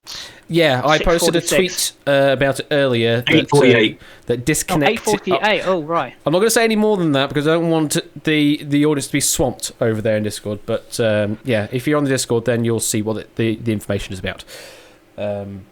Yeah, I posted a tweet about it earlier. 8:48. That disconnected. 8:48. Oh, right. I'm not going to say any more than that because I don't want the audience to be swamped over there in Discord. But yeah, if you're on the Discord, then you'll see what the information is about.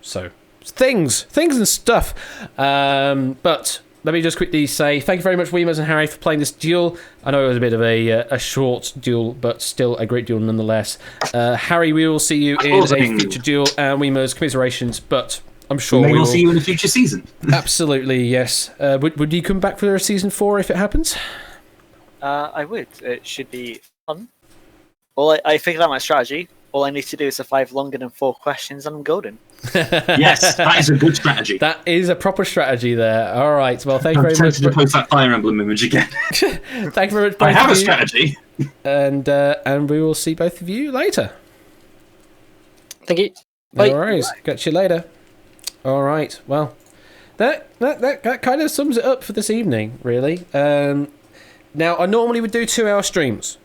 So things and stuff. But let me just quickly say thank you very much, Weemers and Harry, for playing this duel. I know it was a bit of a short duel, but still a great duel nonetheless. Harry, we will see you in a future duel, and Weemers, commiserations, but I'm sure we will see you in a future season. Absolutely, yes. Would you come back for a season 4 if it happens? I would. It should be fun. Well, I figured out my strategy. All I need to do is survive longer than 4 questions, and I'm golden. Yes, that is a good strategy. That is a proper strategy there. All right. Well, thank you very much. To post that Fire Emblem image again. Thank you very much. I have a strategy. And we will see both of you later. Thank you. No Bye. worries. Catch you later. All right. Well, that kind of sums it up for this evening, really. Now, I normally would do 2-hour streams,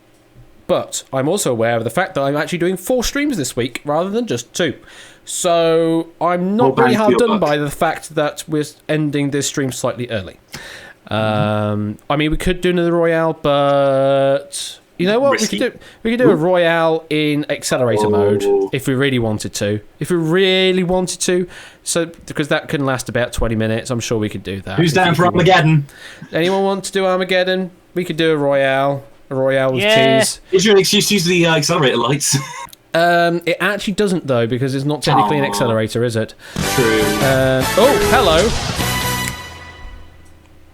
but I'm also aware of the fact that I'm actually doing 4 streams this week rather than just 2. So I'm not really hard done by the fact that we're ending this stream slightly early. I mean, we could do another Royale, but you know what? Risky. We could do a Royale in accelerator mode if we really wanted to. So because that can last about 20 minutes, I'm sure we could do that. Who's down for Armageddon? Anyone want to do Armageddon? We could do a Royale. A Royale with cheese. Is your excuse to use the accelerator lights? It actually doesn't, though, because it's not technically an accelerator, is it? True. Oh, hello.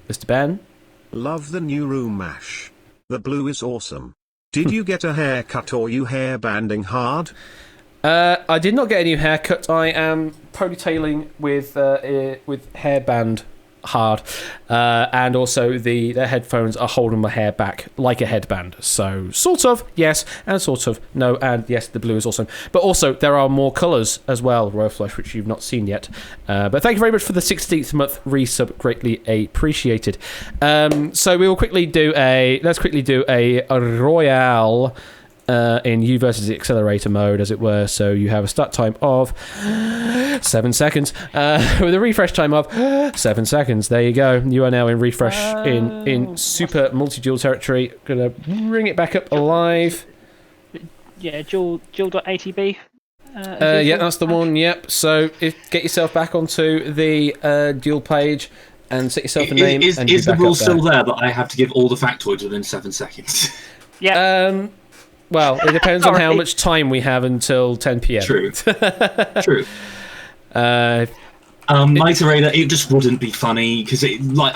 Mr. Ben? Love the new room, Ash. The blue is awesome. Did you get a haircut or you hairbanding hard? I did not get a new haircut. I am ponytailing with hairband hard, and also the headphones are holding my hair back like a headband, so sort of yes and sort of no, and yes, the blue is awesome, but also there are more colours as well, Royal Flush, which you've not seen yet, but thank you very much for the 16th month resub, greatly appreciated. So we will quickly do a Royale in U versus the accelerator mode, as it were. So you have a start time of 7 seconds with a refresh time of 7 seconds. There you go. You are now in refresh in super multi-dual territory. Gonna bring it back up alive. Yeah, dual.atb. Yeah, that's the one. Yep. So get yourself back onto the dual page and set yourself a name. Is the rule still there that I have to give all the factoids within 7 seconds? Yeah. Well, it depends on how much time we have until 10 p.m. True. True. Night Raider, it just wouldn't be funny because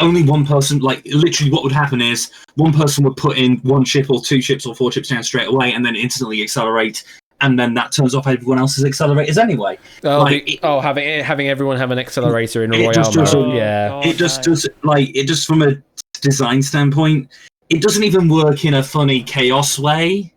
only one person, literally what would happen is one person would put in 1 chip or 2 chips or 4 chips down straight away and then instantly accelerate, and then that turns off everyone else's accelerators anyway. Having everyone have an accelerator in a Royale mode. Yeah. It just does, it just from a design standpoint, it doesn't even work in a funny chaos way.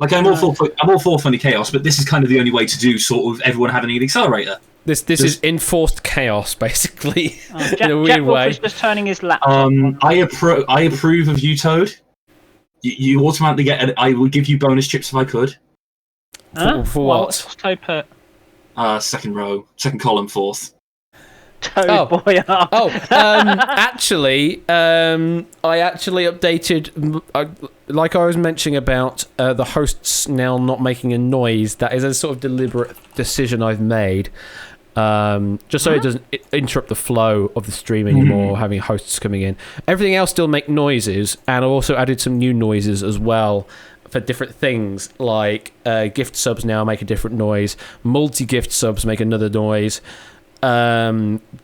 I'm all for funny chaos, but this is kind of the only way to do sort of everyone having an accelerator. This is enforced chaos, basically, in a weird Jack way. Wolf is just turning his laptop. I approve of you, Toad. You automatically get. I would give you bonus chips if I could. For what? What's Toad put? Second row, second column, fourth. Toad boy up. Actually, I actually updated, like I was mentioning about the hosts now not making a noise. That is a sort of deliberate decision I've made, just so it doesn't interrupt the flow of the stream anymore, having hosts coming in. Everything else still make noises, and I also added some new noises as well for different things, like gift subs now make a different noise, multi-gift subs make another noise,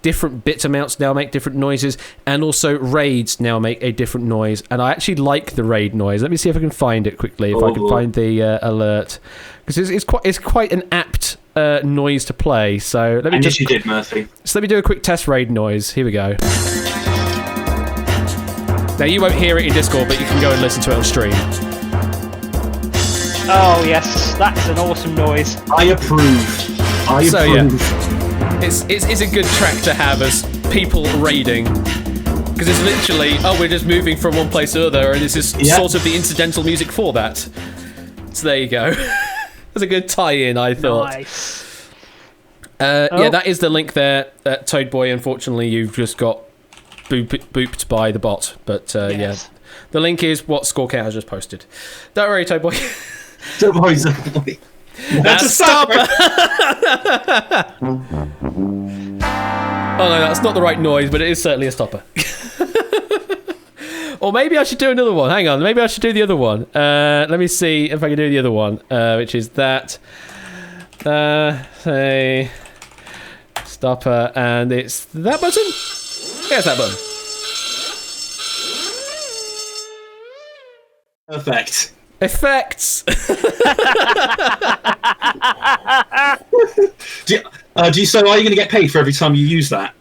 different bit amounts now make different noises, and also raids now make a different noise. And I actually like the raid noise. Let me see if I can find it quickly, if I can find the alert, because it's quite an apt noise to play. So let me you did, Murphy. So let me do a quick test raid noise. Here we go. Now you won't hear it in Discord, but you can go and listen to it on stream. Oh yes, that's an awesome noise. I approve. Yeah. It's a good track to have as people raiding, because it's literally, we're just moving from one place to another, and this is sort of the incidental music for that. So there you go. That's a good tie-in, I thought. Nice. Yeah, that is the link there. Toad Boy, unfortunately, you've just got booped by the bot, but yeah, the link is what Scorecount has just posted. Don't worry, Toad Boy. Don't worry, boy. That's a stopper! Oh no, that's not the right noise, but it is certainly a stopper. Or maybe I should do another one. Hang on, maybe I should do the other one. Let me see if I can do the other one, which is that. Say stopper, and it's that button. Yes, that button. Perfect. Effects. So are you going to get paid for every time you use that?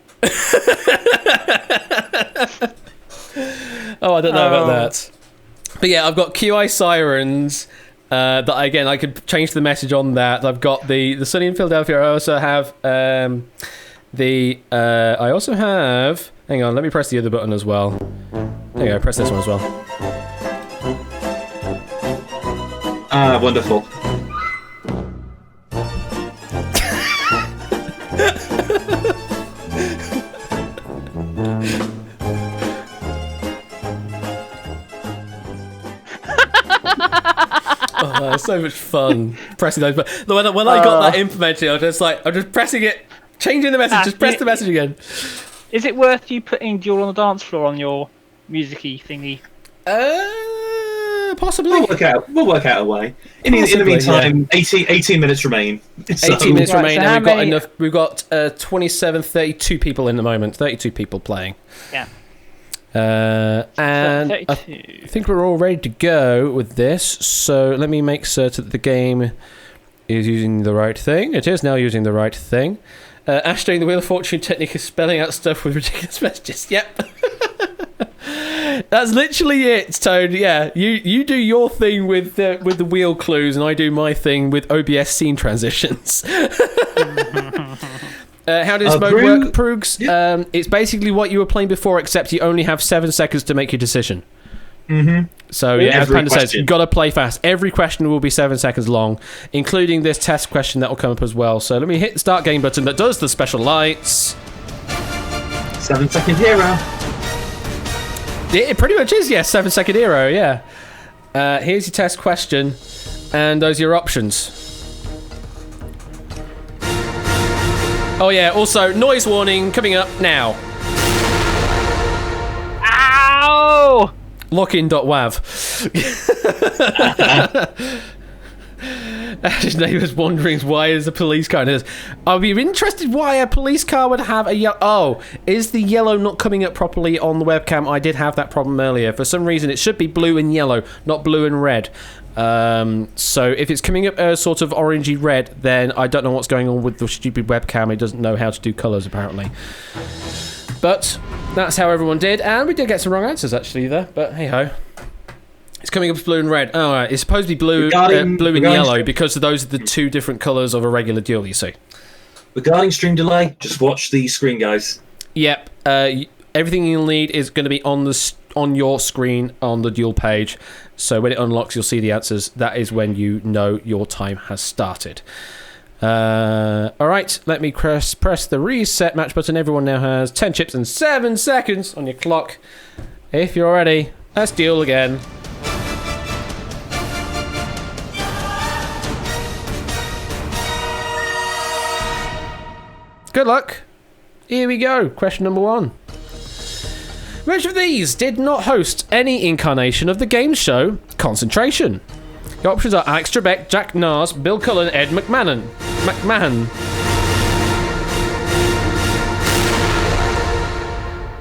I don't know about that. But yeah, I've got QI sirens. That again, I could change the message on that. I've got the Sunny in Philadelphia. I also have I also have. Hang on, let me press the other button as well. There you go. Press this one as well. Wonderful. Oh, it's so much fun pressing those. But when I got that implemented, I'm just pressing it, changing the message. Just press the message again. Is it worth you putting Duel on the Dance Floor on your music-y thingy? Possibly. We'll work out a way. In the meantime, 18 minutes remain. 18 minutes remain, so and we've got enough. We've got 32 people in the moment. 32 people playing. Yeah. And I think we're all ready to go with this. So let me make certain that the game is using the right thing. It is now using the right thing. Ash doing the Wheel of Fortune technique is spelling out stuff with ridiculous messages. Yep. That's literally it, Toad. Yeah, you do your thing with the wheel clues, and I do my thing with OBS scene transitions. How does mode work, Proogs? Yeah. It's basically what you were playing before, except you only have 7 seconds to make your decision. So yeah, as Panda says, question. you've got to play fast. Every question will be 7 seconds long, including this test question that will come up as well. So let me hit the start game button that does the special lights. 7 second hero. It pretty much is, yes, 7 second hero, yeah. Here's your test question, and those are your options. Oh yeah, also, noise warning coming up now. Ow! Lockin.wav. His neighbour's wondering why is a police car. And I'll be interested why a police car would have a yellow. Oh, is the yellow not coming up properly on the webcam? I did have that problem earlier. For some reason, it should be blue and yellow, not blue and red. So if it's coming up as sort of orangey red, then I don't know what's going on with the stupid webcam. It doesn't know how to do colours, apparently. But that's how everyone did, and we did get some wrong answers actually there. But hey ho, it's coming up as blue and red. Oh, right. It's supposed to be blue, blue and yellow because those are the two different colours of a regular duel. You see. Regarding stream delay, just watch the screen, guys. Yep. Everything you'll need is going to be on your screen on the duel page. So when it unlocks, you'll see the answers. That is when you know your time has started. Alright, let me press the reset match button. Everyone now has 10 chips and 7 seconds on your clock. If you're ready, let's duel again. Good luck. Here we go. Question number 1. Which of these did not host any incarnation of the game show Concentration? The options are Alex Trebek, Jack Nars, Bill Cullen, Ed McMahon.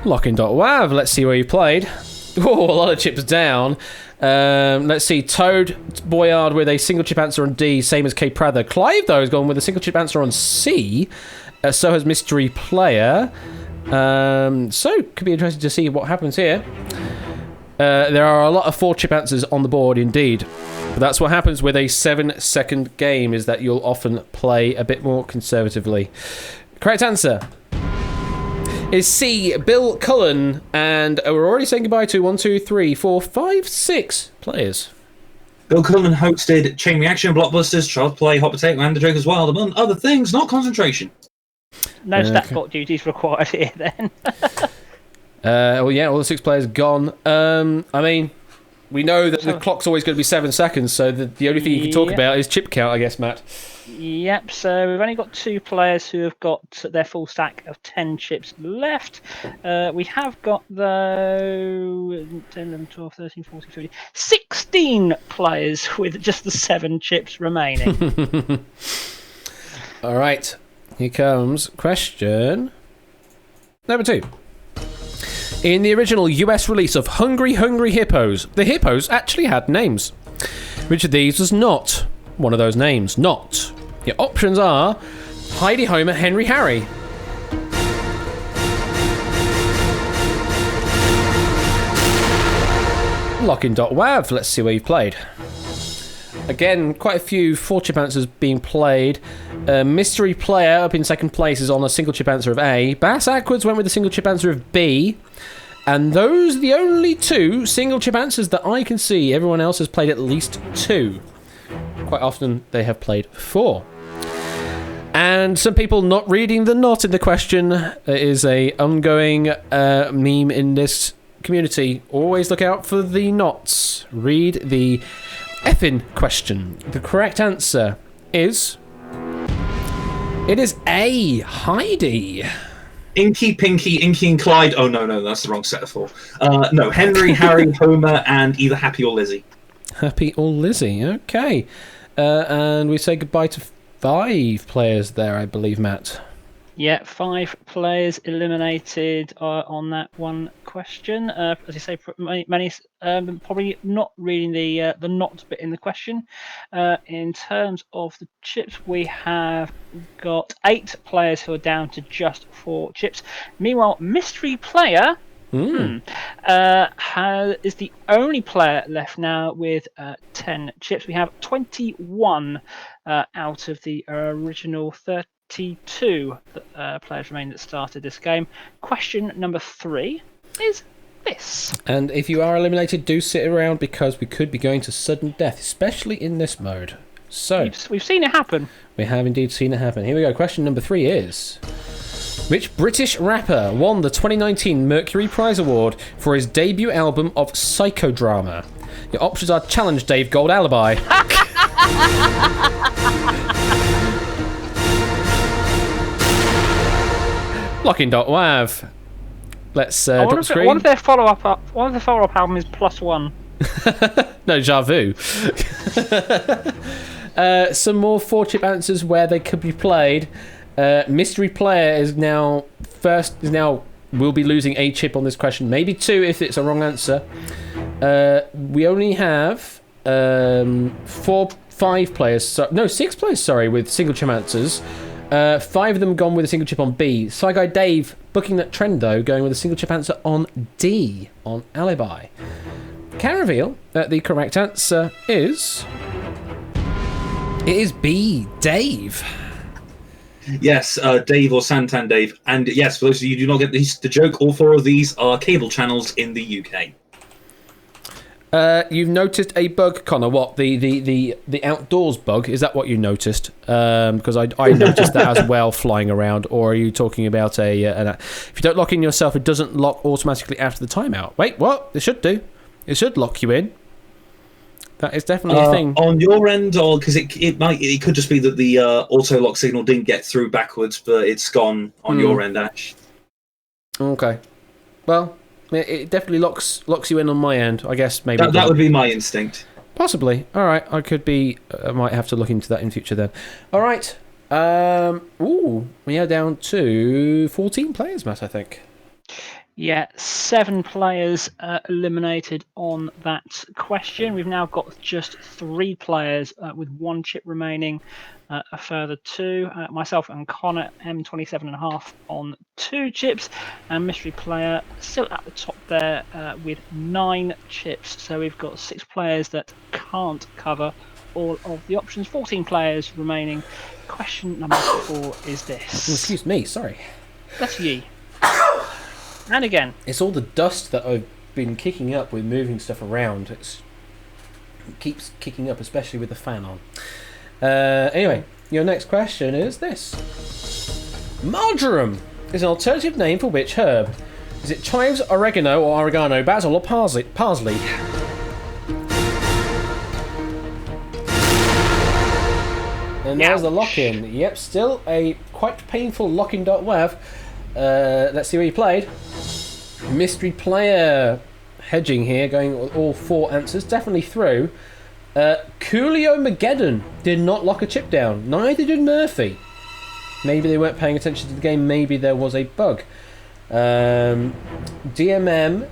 Lockin.wav, let's see where you played. Oh, a lot of chips down. Let's see, Toad Boyard with a single chip answer on D, same as K Prather. Clive, though, has gone with a single chip answer on C. So has Mystery Player. So, could be interesting to see what happens here. There are a lot of 4 chip answers on the board, indeed. But that's what happens with a 7-second game, is that you'll often play a bit more conservatively. Correct answer is C, Bill Cullen. And we're already saying goodbye to 1, 2, 3, 4, 5, 6 players. Bill Cullen hosted Chain Reaction, Blockbusters, Child Play, Hot Potato, and The Joker's Wild, among other things, not Concentration. No stat bot duties required here, then. Well, yeah, all the 6 players gone. I mean, we know that the clock's always going to be 7 seconds, so the only thing you can talk about is chip count, I guess, Matt. Yep, so we've only got 2 players who have got their full stack of 10 chips left. We have got, though, 10, 11, 12, 13, 14, 15, 16 players with just the 7 chips remaining. All right, here comes question number 2. In the original US release of Hungry Hungry Hippos, the hippos actually had names. Which of these was not one of those names? Not. Your options are Heidi, Homer, Henry, Harry. Lockin.wav, let's see where you've played. Again, quite a few 4-chip answers being played. Mystery Player up in second place is on a single chip answer of A. Bass Ackwards went with a single chip answer of B. And those are the only 2 single chip answers that I can see. Everyone else has played at least 2. Quite often they have played 4. And some people not reading the not in the question. There is a ongoing meme in this community. Always look out for the nots. Read the effing question. The correct answer is... It is A, Heidi. Inky, Pinky, Inky and Clyde. Oh, no, that's the wrong set of 4. No, Henry, Harry, Homer, and either Happy or Lizzie. Happy or Lizzie, okay. And we say goodbye to 5 players there, I believe, Matt. Yeah, 5 players eliminated on that one question. As you say, many probably not reading the not bit in the question. In terms of the chips, we have got 8 players who are down to just 4 chips. Meanwhile, Mystery Player is the only player left now with 10 chips. We have 21 out of the original 32 players remain that started this game. Question number 3 is this. And if you are eliminated, do sit around because we could be going to sudden death, especially in this mode. So We've seen it happen. we have indeed seen it happen. Here we go. Question number 3 is: which British rapper won the 2019 Mercury Prize Award for his debut album of psychodrama? Your options are Challenge Dave, Gold Alibi. Locking.wav. Let's drop screen. One of their follow-up album is +1. No, déjà vu. Some more 4-chip answers where they could be played. Mystery player is now will be losing a chip on this question, maybe 2 if it's a wrong answer. We only have 6 players, sorry, with single chip answers. 5 of them gone with a single chip on B. Sci Guy Dave booking that trend though, going with a single chip answer on D, on Alibi. Can reveal that the correct answer is B, Dave. Yes, Dave or Santan Dave. And yes, for those of you who do not get the joke, all 4 of these are cable channels in the UK. You've noticed a bug, Connor. What, the outdoors bug? Is that what you noticed? Because I noticed that as well flying around. Or are you talking about if you don't lock in yourself, it doesn't lock automatically after the timeout? Wait, what? It should do. It should lock you in. That is definitely a thing. On your end, or because it could just be that the auto lock signal didn't get through backwards, but it's gone on your end, Ash. Okay. Well, it definitely locks you in on my end. I guess maybe that would be my instinct. Possibly. All right. I might have to look into that in future then. All right. We are down to 14 players, Matt, I think. Yeah, 7 players eliminated on that question. We've now got just 3 players with 1 chip remaining. A further 2. Myself and Connor, M27.5 on 2 chips. And Mystery Player still at the top there with 9 chips. So we've got 6 players that can't cover all of the options. 14 players remaining. Question number 4 is this. Excuse me, sorry. That's ye. And again. It's all the dust that I've been kicking up with moving stuff around. It keeps kicking up, especially with the fan on. Anyway, your next question is this. Marjoram is an alternative name for which herb? Is it chives, oregano, or oregano, basil, or parsley? And there's the lock-in. Yep, still a quite painful lock-in.wav. Let's see where you played. Mystery player hedging here, going with all 4 answers. Definitely through. Coolio Mageddon did not lock a chip down. Neither did Murphy. Maybe they weren't paying attention to the game. Maybe there was a bug. DMM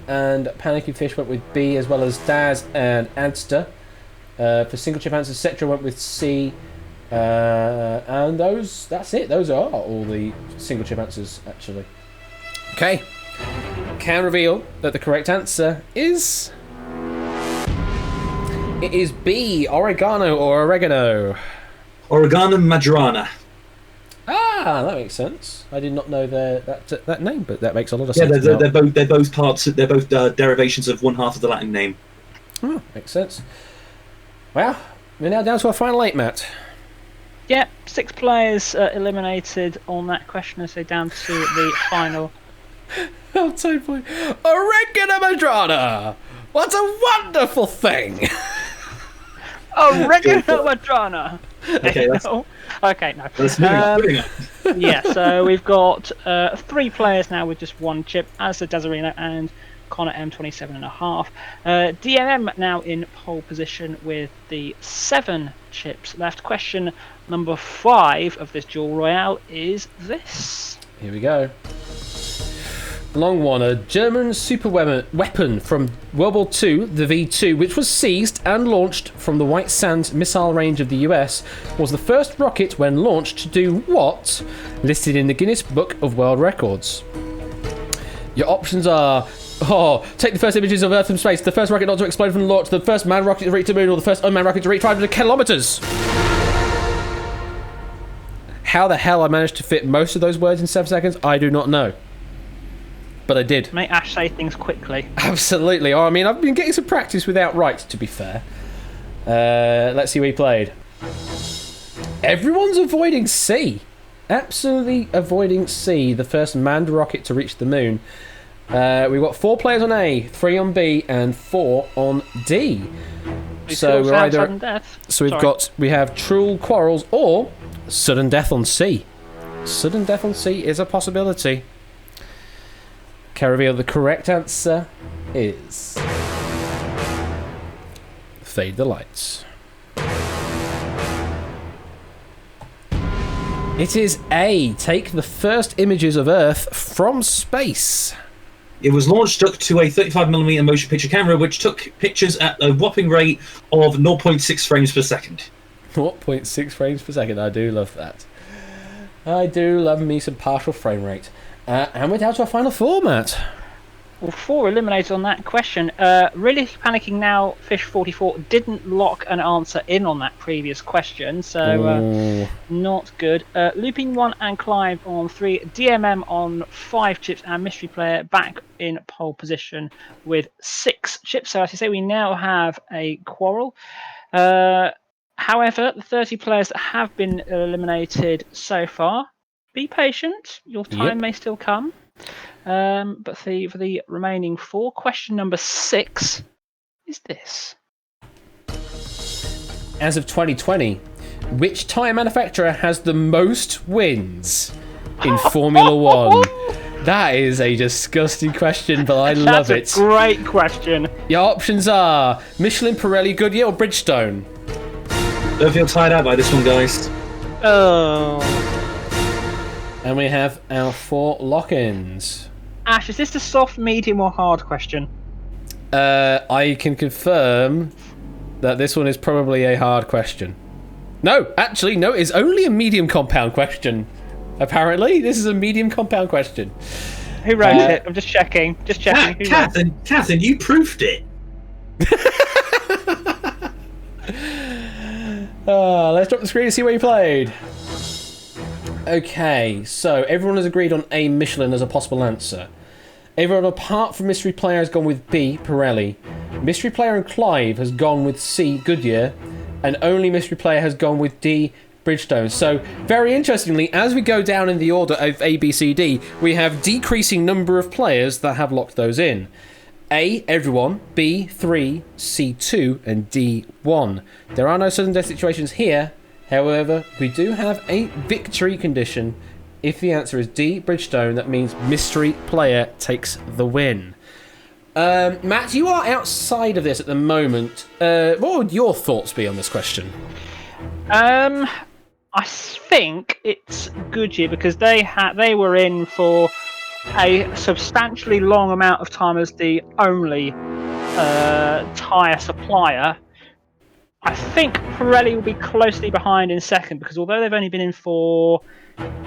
and Panicky Fish went with B, as well as Daz and Adster. For single chip answers, Cetra went with C. And that's it. Those are all the single chip answers, actually. Okay. Can reveal that the correct answer is... It is B, oregano or oregano. Oregano Majorana. Ah, that makes sense. I did not know that name, but that makes a lot of sense. Yeah, they're both parts. They're both derivations of one half of the Latin name. Oh, makes sense. Well, we're now down to our final 8, Matt. Yeah, 6 players eliminated on that question, so down to the final. Oh, totally. Oregano Madrana! What a wonderful thing! Oregano Madrana! Okay, Okay, no. Moving on. Yeah, so we've got 3 players now with just 1 chip, as the Desirino and Connor M27.5. DMM now in pole position with the 7 chips left. Question number 5 of this duel royale is this. Here we go. Long one, a German super weapon from World War II, the V2, which was seized and launched from the White Sands missile range of the US, was the first rocket when launched to do what? Listed in the Guinness Book of World Records. Your options are... take the first images of Earth from space, the first rocket not to explode from launch, the first manned rocket to reach the moon, or the first unmanned rocket to reach 500 kilometers. How the hell I managed to fit most of those words in 7 seconds, I do not know. but I did. Make Ash say things quickly. Absolutely. Oh, I mean, I've been getting some practice without right, to be fair. Let's see what he played. Everyone's avoiding C. Absolutely avoiding C, the first manned rocket to reach the moon. We've got 4 players on A, 3 on B, and 4 on D. So we're either sudden death. So we have true quarrels or sudden death on C. Sudden death on C is a possibility. Caravio, the correct answer is fade the lights. It is A. Take the first images of Earth from space. It was launched stuck to a 35mm motion picture camera, which took pictures at a whopping rate of 0.6 frames per second. 0.6 frames per second. I do love that. I do love me some partial frame rate. And we're down to our final format. Well, 4 eliminated on that question. Really panicking now, Fish44 didn't lock an answer in on that previous question, so not good. Looping 1 and Clive on 3, DMM on 5 chips, and Mystery Player back in pole position with 6 chips. So as you say, we now have a quarrel. However, the 30 players that have been eliminated so far, be patient. Your time may still come. But for the remaining 4, question number 6 is this. As of 2020, which tyre manufacturer has the most wins in Formula One? That is a disgusting question, but I love it. That's a great question. Your options are Michelin, Pirelli, Goodyear, or Bridgestone. Don't feel tired out by this one, guys. Oh. And we have our 4 lock-ins. Ash, is this the soft, medium, or hard question? I can confirm that this one is probably a hard question. No, actually, no, it's only a medium compound question. Apparently, this is a medium compound question. Who wrote it? I'm just checking. Catherine, you proofed it. Let's drop the screen and see what you played. Okay, so everyone has agreed on A, Michelin as a possible answer. Everyone apart from Mystery Player has gone with B, Pirelli. Mystery Player and Clive has gone with C, Goodyear. And only Mystery Player has gone with D, Bridgestone. So, very interestingly, as we go down in the order of A, B, C, D, we have decreasing number of players that have locked those in. A, everyone, B, 3, C, 2, and D, 1. There are no sudden death situations here. However, we do have a victory condition. If the answer is D, Bridgestone, that means Mystery Player takes the win. Matt, you are outside of this at the moment. What would your thoughts be on this question? I think it's Goodyear because they were in for a substantially long amount of time as the only tyre supplier. I think Pirelli will be closely behind in second because although they've only been in for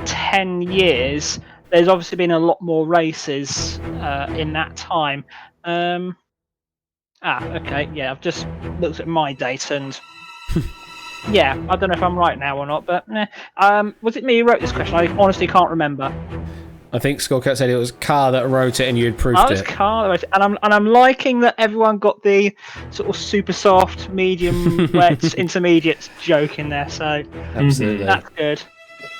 10 years, there's obviously been a lot more races in that time. Okay, yeah, I've just looked at my date and yeah, I don't know if I'm right now or not, but was it me who wrote this question? I honestly can't remember. I think Skullcat said it was Carr that wrote it and you had proofed it. It was Carr that wrote it, and I'm liking that everyone got the sort of super soft, medium, wet, intermediate joke in there. So absolutely, that's good.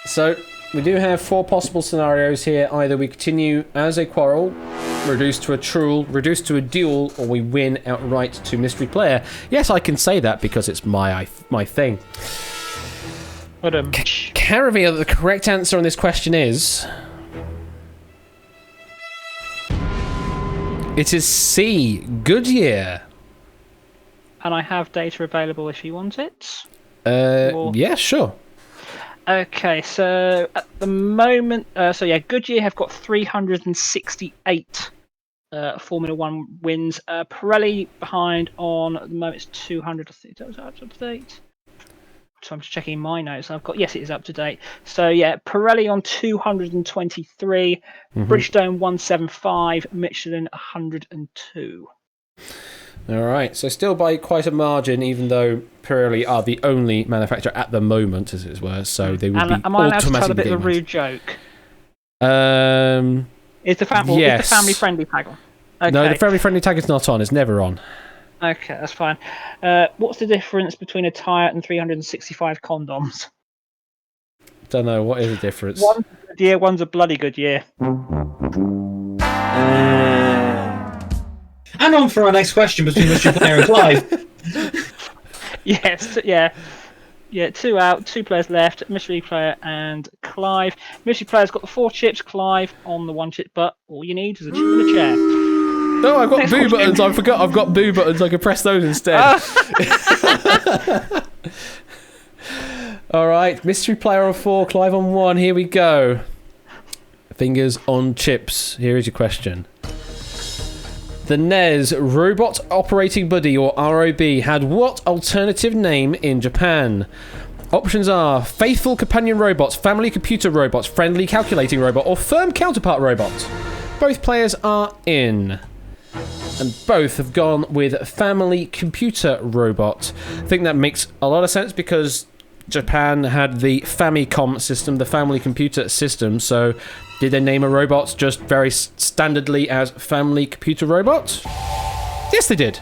So we do have 4 possible scenarios here. Either we continue as a quarrel, reduced to a truel, reduced to a duel, or we win outright to Mystery Player. Yes, I can say that because it's my thing. Caravia, the correct answer on this question is... It is C, Goodyear. And I have data available if you want it. Yeah, sure. Okay, so at the moment, Goodyear have got 368 Formula One wins. Pirelli behind on at the moment it's 200. I think that was up to date. So I'm just checking my notes. Yes, it is up to date. So yeah, Pirelli on 223, Bridgestone 175, Michelin 102. All right, so still by quite a margin, even though Pirelli are the only manufacturer at the moment, as it were. So they would be am I allowed to tell a automatically bit of a rude joke? Is the family friendly tag on? Okay. No, the family friendly tag is not on. It's never on. Okay, that's fine. What's the difference between a tire and 365 condoms? Don't know. What is the difference? One's a good year, one's a bloody good year. And on for our next question between Mystery Player and Clive. Yes, yeah. Yeah, 2 out, 2 players left, Mystery Player and Clive. Mystery Player's got the 4 chips, Clive on the 1 chip, but all you need is a chip and a chair. No, I've got boo buttons. I forgot I've got boo buttons. I can press those instead. All right, Mystery Player on 4, Clive on 1. Here we go. Fingers on chips. Here is your question. The NES Robot Operating Buddy, or ROB, had what alternative name in Japan? Options are Faithful Companion Robot, Family Computer Robot, Friendly Calculating Robot, or Firm Counterpart Robot. Both players are in. And both have gone with Family Computer Robot. I think that makes a lot of sense because Japan had the Famicom system, the Family Computer System, so did they name a robot just very standardly as Family Computer Robot? Yes, they did.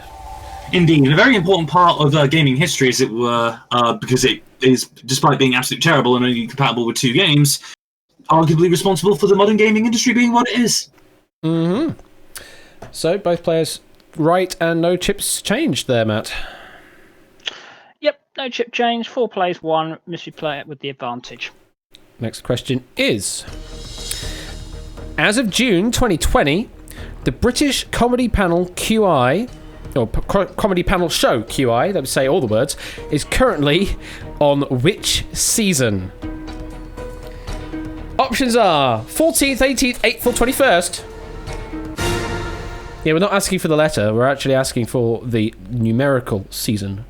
Indeed, a very important part of gaming history, as it were, because it is, despite being absolutely terrible and only compatible with 2 games, arguably responsible for the modern gaming industry being what it is. Mm-hmm. So, both players right, and no chips changed there, Matt. Yep, no chip change. 4 plays, 1 Mystery Player with the advantage. Next question is... As of June 2020, the British comedy panel QI, or comedy panel show QI, that would say all the words, is currently on which season? Options are 14th, 18th, 8th, or 21st. Yeah, we're not asking for the letter, we're actually asking for the numerical season.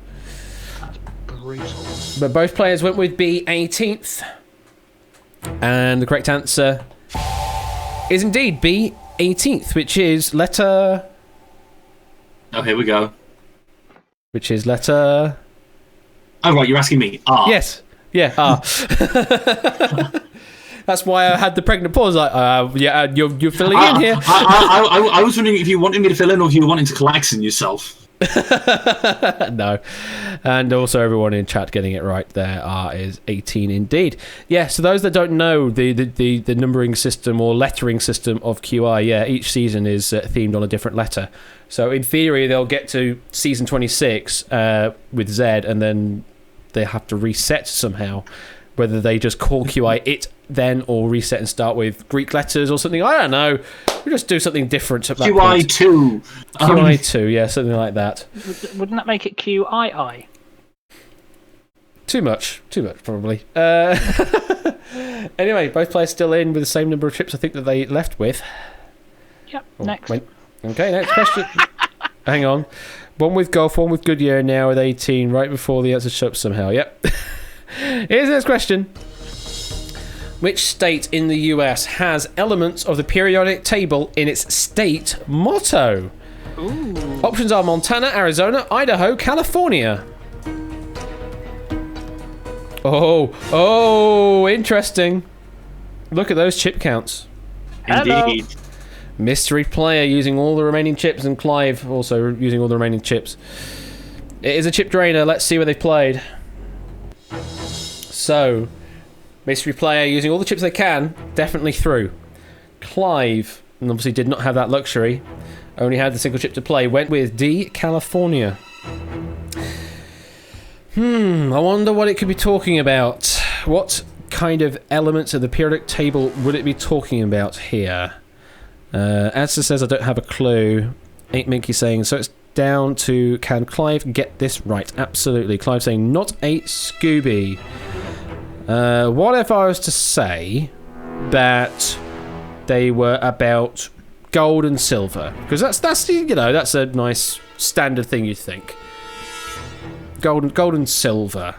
That's brutal. But both players went with B, 18th. And the correct answer is indeed B, 18th, which is letter... Oh, here we go. Which is letter... Oh, right, you're asking me. R. Yes. Yeah, R. That's why I had the pregnant pause. Like, yeah, you're filling in here. I was wondering if you wanted me to fill in or if you were wanting to collapse yourself. No. And also everyone in chat getting it right there. R is 18 indeed. Yeah, so those that don't know the numbering system or lettering system of QI, yeah, each season is themed on a different letter. So in theory, they'll get to season 26 with Z and then they have to reset somehow. Whether they just call QI it then or reset and start with Greek letters or something. I don't know. We'll just do something different at that point. QI2. QI2, yeah, something like that. Wouldn't that make it QII? Too much, probably. Anyway, both players still in with the same number of chips I think that they left with. Yep, next. Okay, next question. Hang on. One with Golf, one with Goodyear, now with 18, right before the answer shows up somehow. Yep. Here's the next question. Which state in the US has elements of the periodic table in its state motto? Ooh. Options are Montana, Arizona, Idaho, California. Oh, interesting. Look at those chip counts. Indeed. Mystery Player using all the remaining chips, and Clive also using all the remaining chips. It is a chip drainer. Let's see where they've played. So, Mystery Player using all the chips they can, definitely through. Clive, and obviously did not have that luxury, only had the single chip to play, went with D, California. I wonder what it could be talking about. What kind of elements of the periodic table would it be talking about here? Answer says I don't have a clue. 8 Minky saying, so it's down to can Clive get this right? Absolutely. Clive saying not a Scooby. What if I was to say that they were about gold and silver? Because that's you know, that's a nice standard thing you'd think. Gold and silver.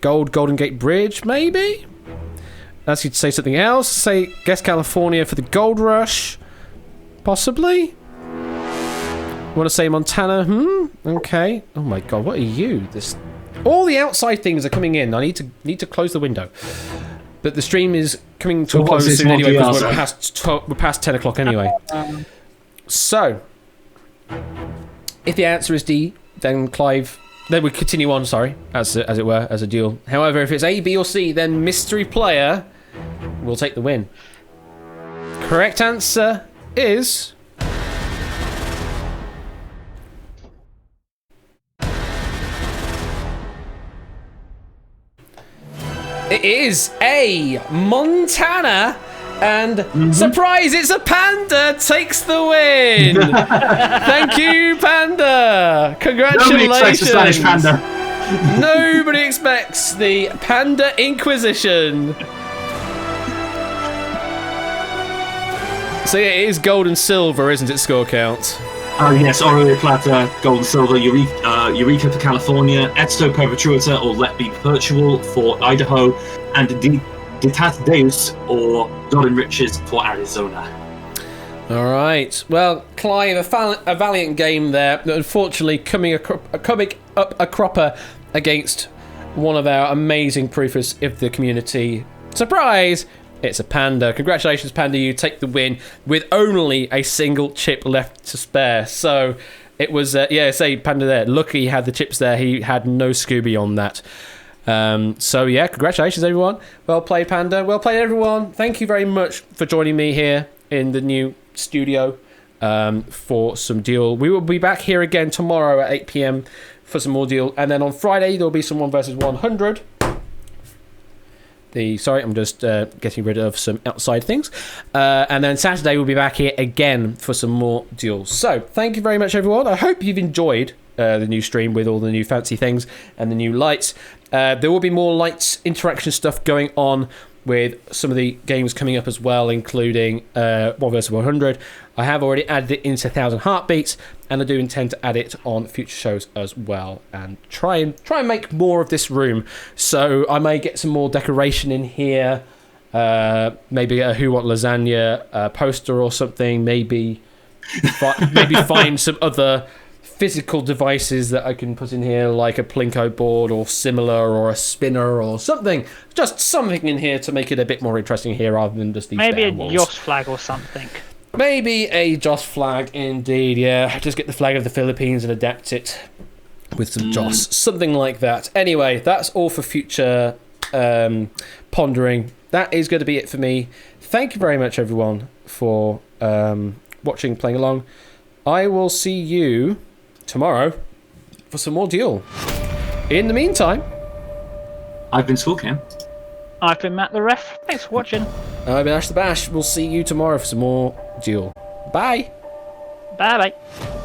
Golden Gate Bridge, maybe? Ask you to say something else. Say guess California for the gold rush. Possibly. Want to say Montana? Okay. Oh my god, what are you? All the outside things are coming in. I need to close the window. but the stream is coming to a what's close this soon anyway because multi-answer? we're past 10 o'clock anyway. So, if the answer is D, then Clive... Then we continue on, sorry, as it were, as a duel. However, if it's A, B or C, then Mystery Player will take the win. Correct answer is... It is A, Montana, and surprise, it's a panda takes the win. Thank you, panda. Congratulations. Nobody expects a Spanish panda. Nobody expects the Panda Inquisition. So yeah, it is gold and silver, isn't it, score count? Oh yes, Oro Plata, Gold and Silver, Eureka for California, Etsto Perpetuita or Let Be Perpetual for Idaho, and Ditat Deus or God Enriches for Arizona. All right. Well, Clive, a valiant game there. Unfortunately, coming up a cropper against one of our amazing proofers of the community. Surprise! It's a panda. Congratulations, Panda. You take the win with only a single chip left to spare. So it was, say Panda there. Lucky he had the chips there. He had no Scooby on that. So yeah, congratulations, everyone. Well played, Panda. Well played, everyone. Thank you very much for joining me here in the new studio for some deal. We will be back here again tomorrow at 8 PM for some more deal. And then on Friday, there'll be some 1 versus 100. Sorry, I'm just getting rid of some outside things. And then Saturday we'll be back here again for some more duels. So, thank you very much, everyone. I hope you've enjoyed the new stream with all the new fancy things and the new lights. There will be more lights interaction stuff going on with some of the games coming up as well, including 1 vs 100. I have already added it into 1000 Heartbeats, and I do intend to add it on future shows as well, and try and make more of this room. So I may get some more decoration in here, maybe a Who What Lasagna poster or something. Maybe find some other physical devices that I can put in here, like a plinko board or similar, or a spinner or something. Just something in here to make it a bit more interesting here, rather than just these maybe a walls. Joss flag or something. Maybe a Joss flag, indeed, yeah. Just get the flag of the Philippines and adapt it with some Joss. Something like that. Anyway, that's all for future pondering. That is going to be it for me. Thank you very much, everyone, for watching, playing along. I will see you tomorrow for some more deal. In the meantime, I've been Schoolcam. I've been Matt the Ref. Thanks for watching. I've been Ash the Bash. We'll see you tomorrow for some more duel. Bye. Bye bye.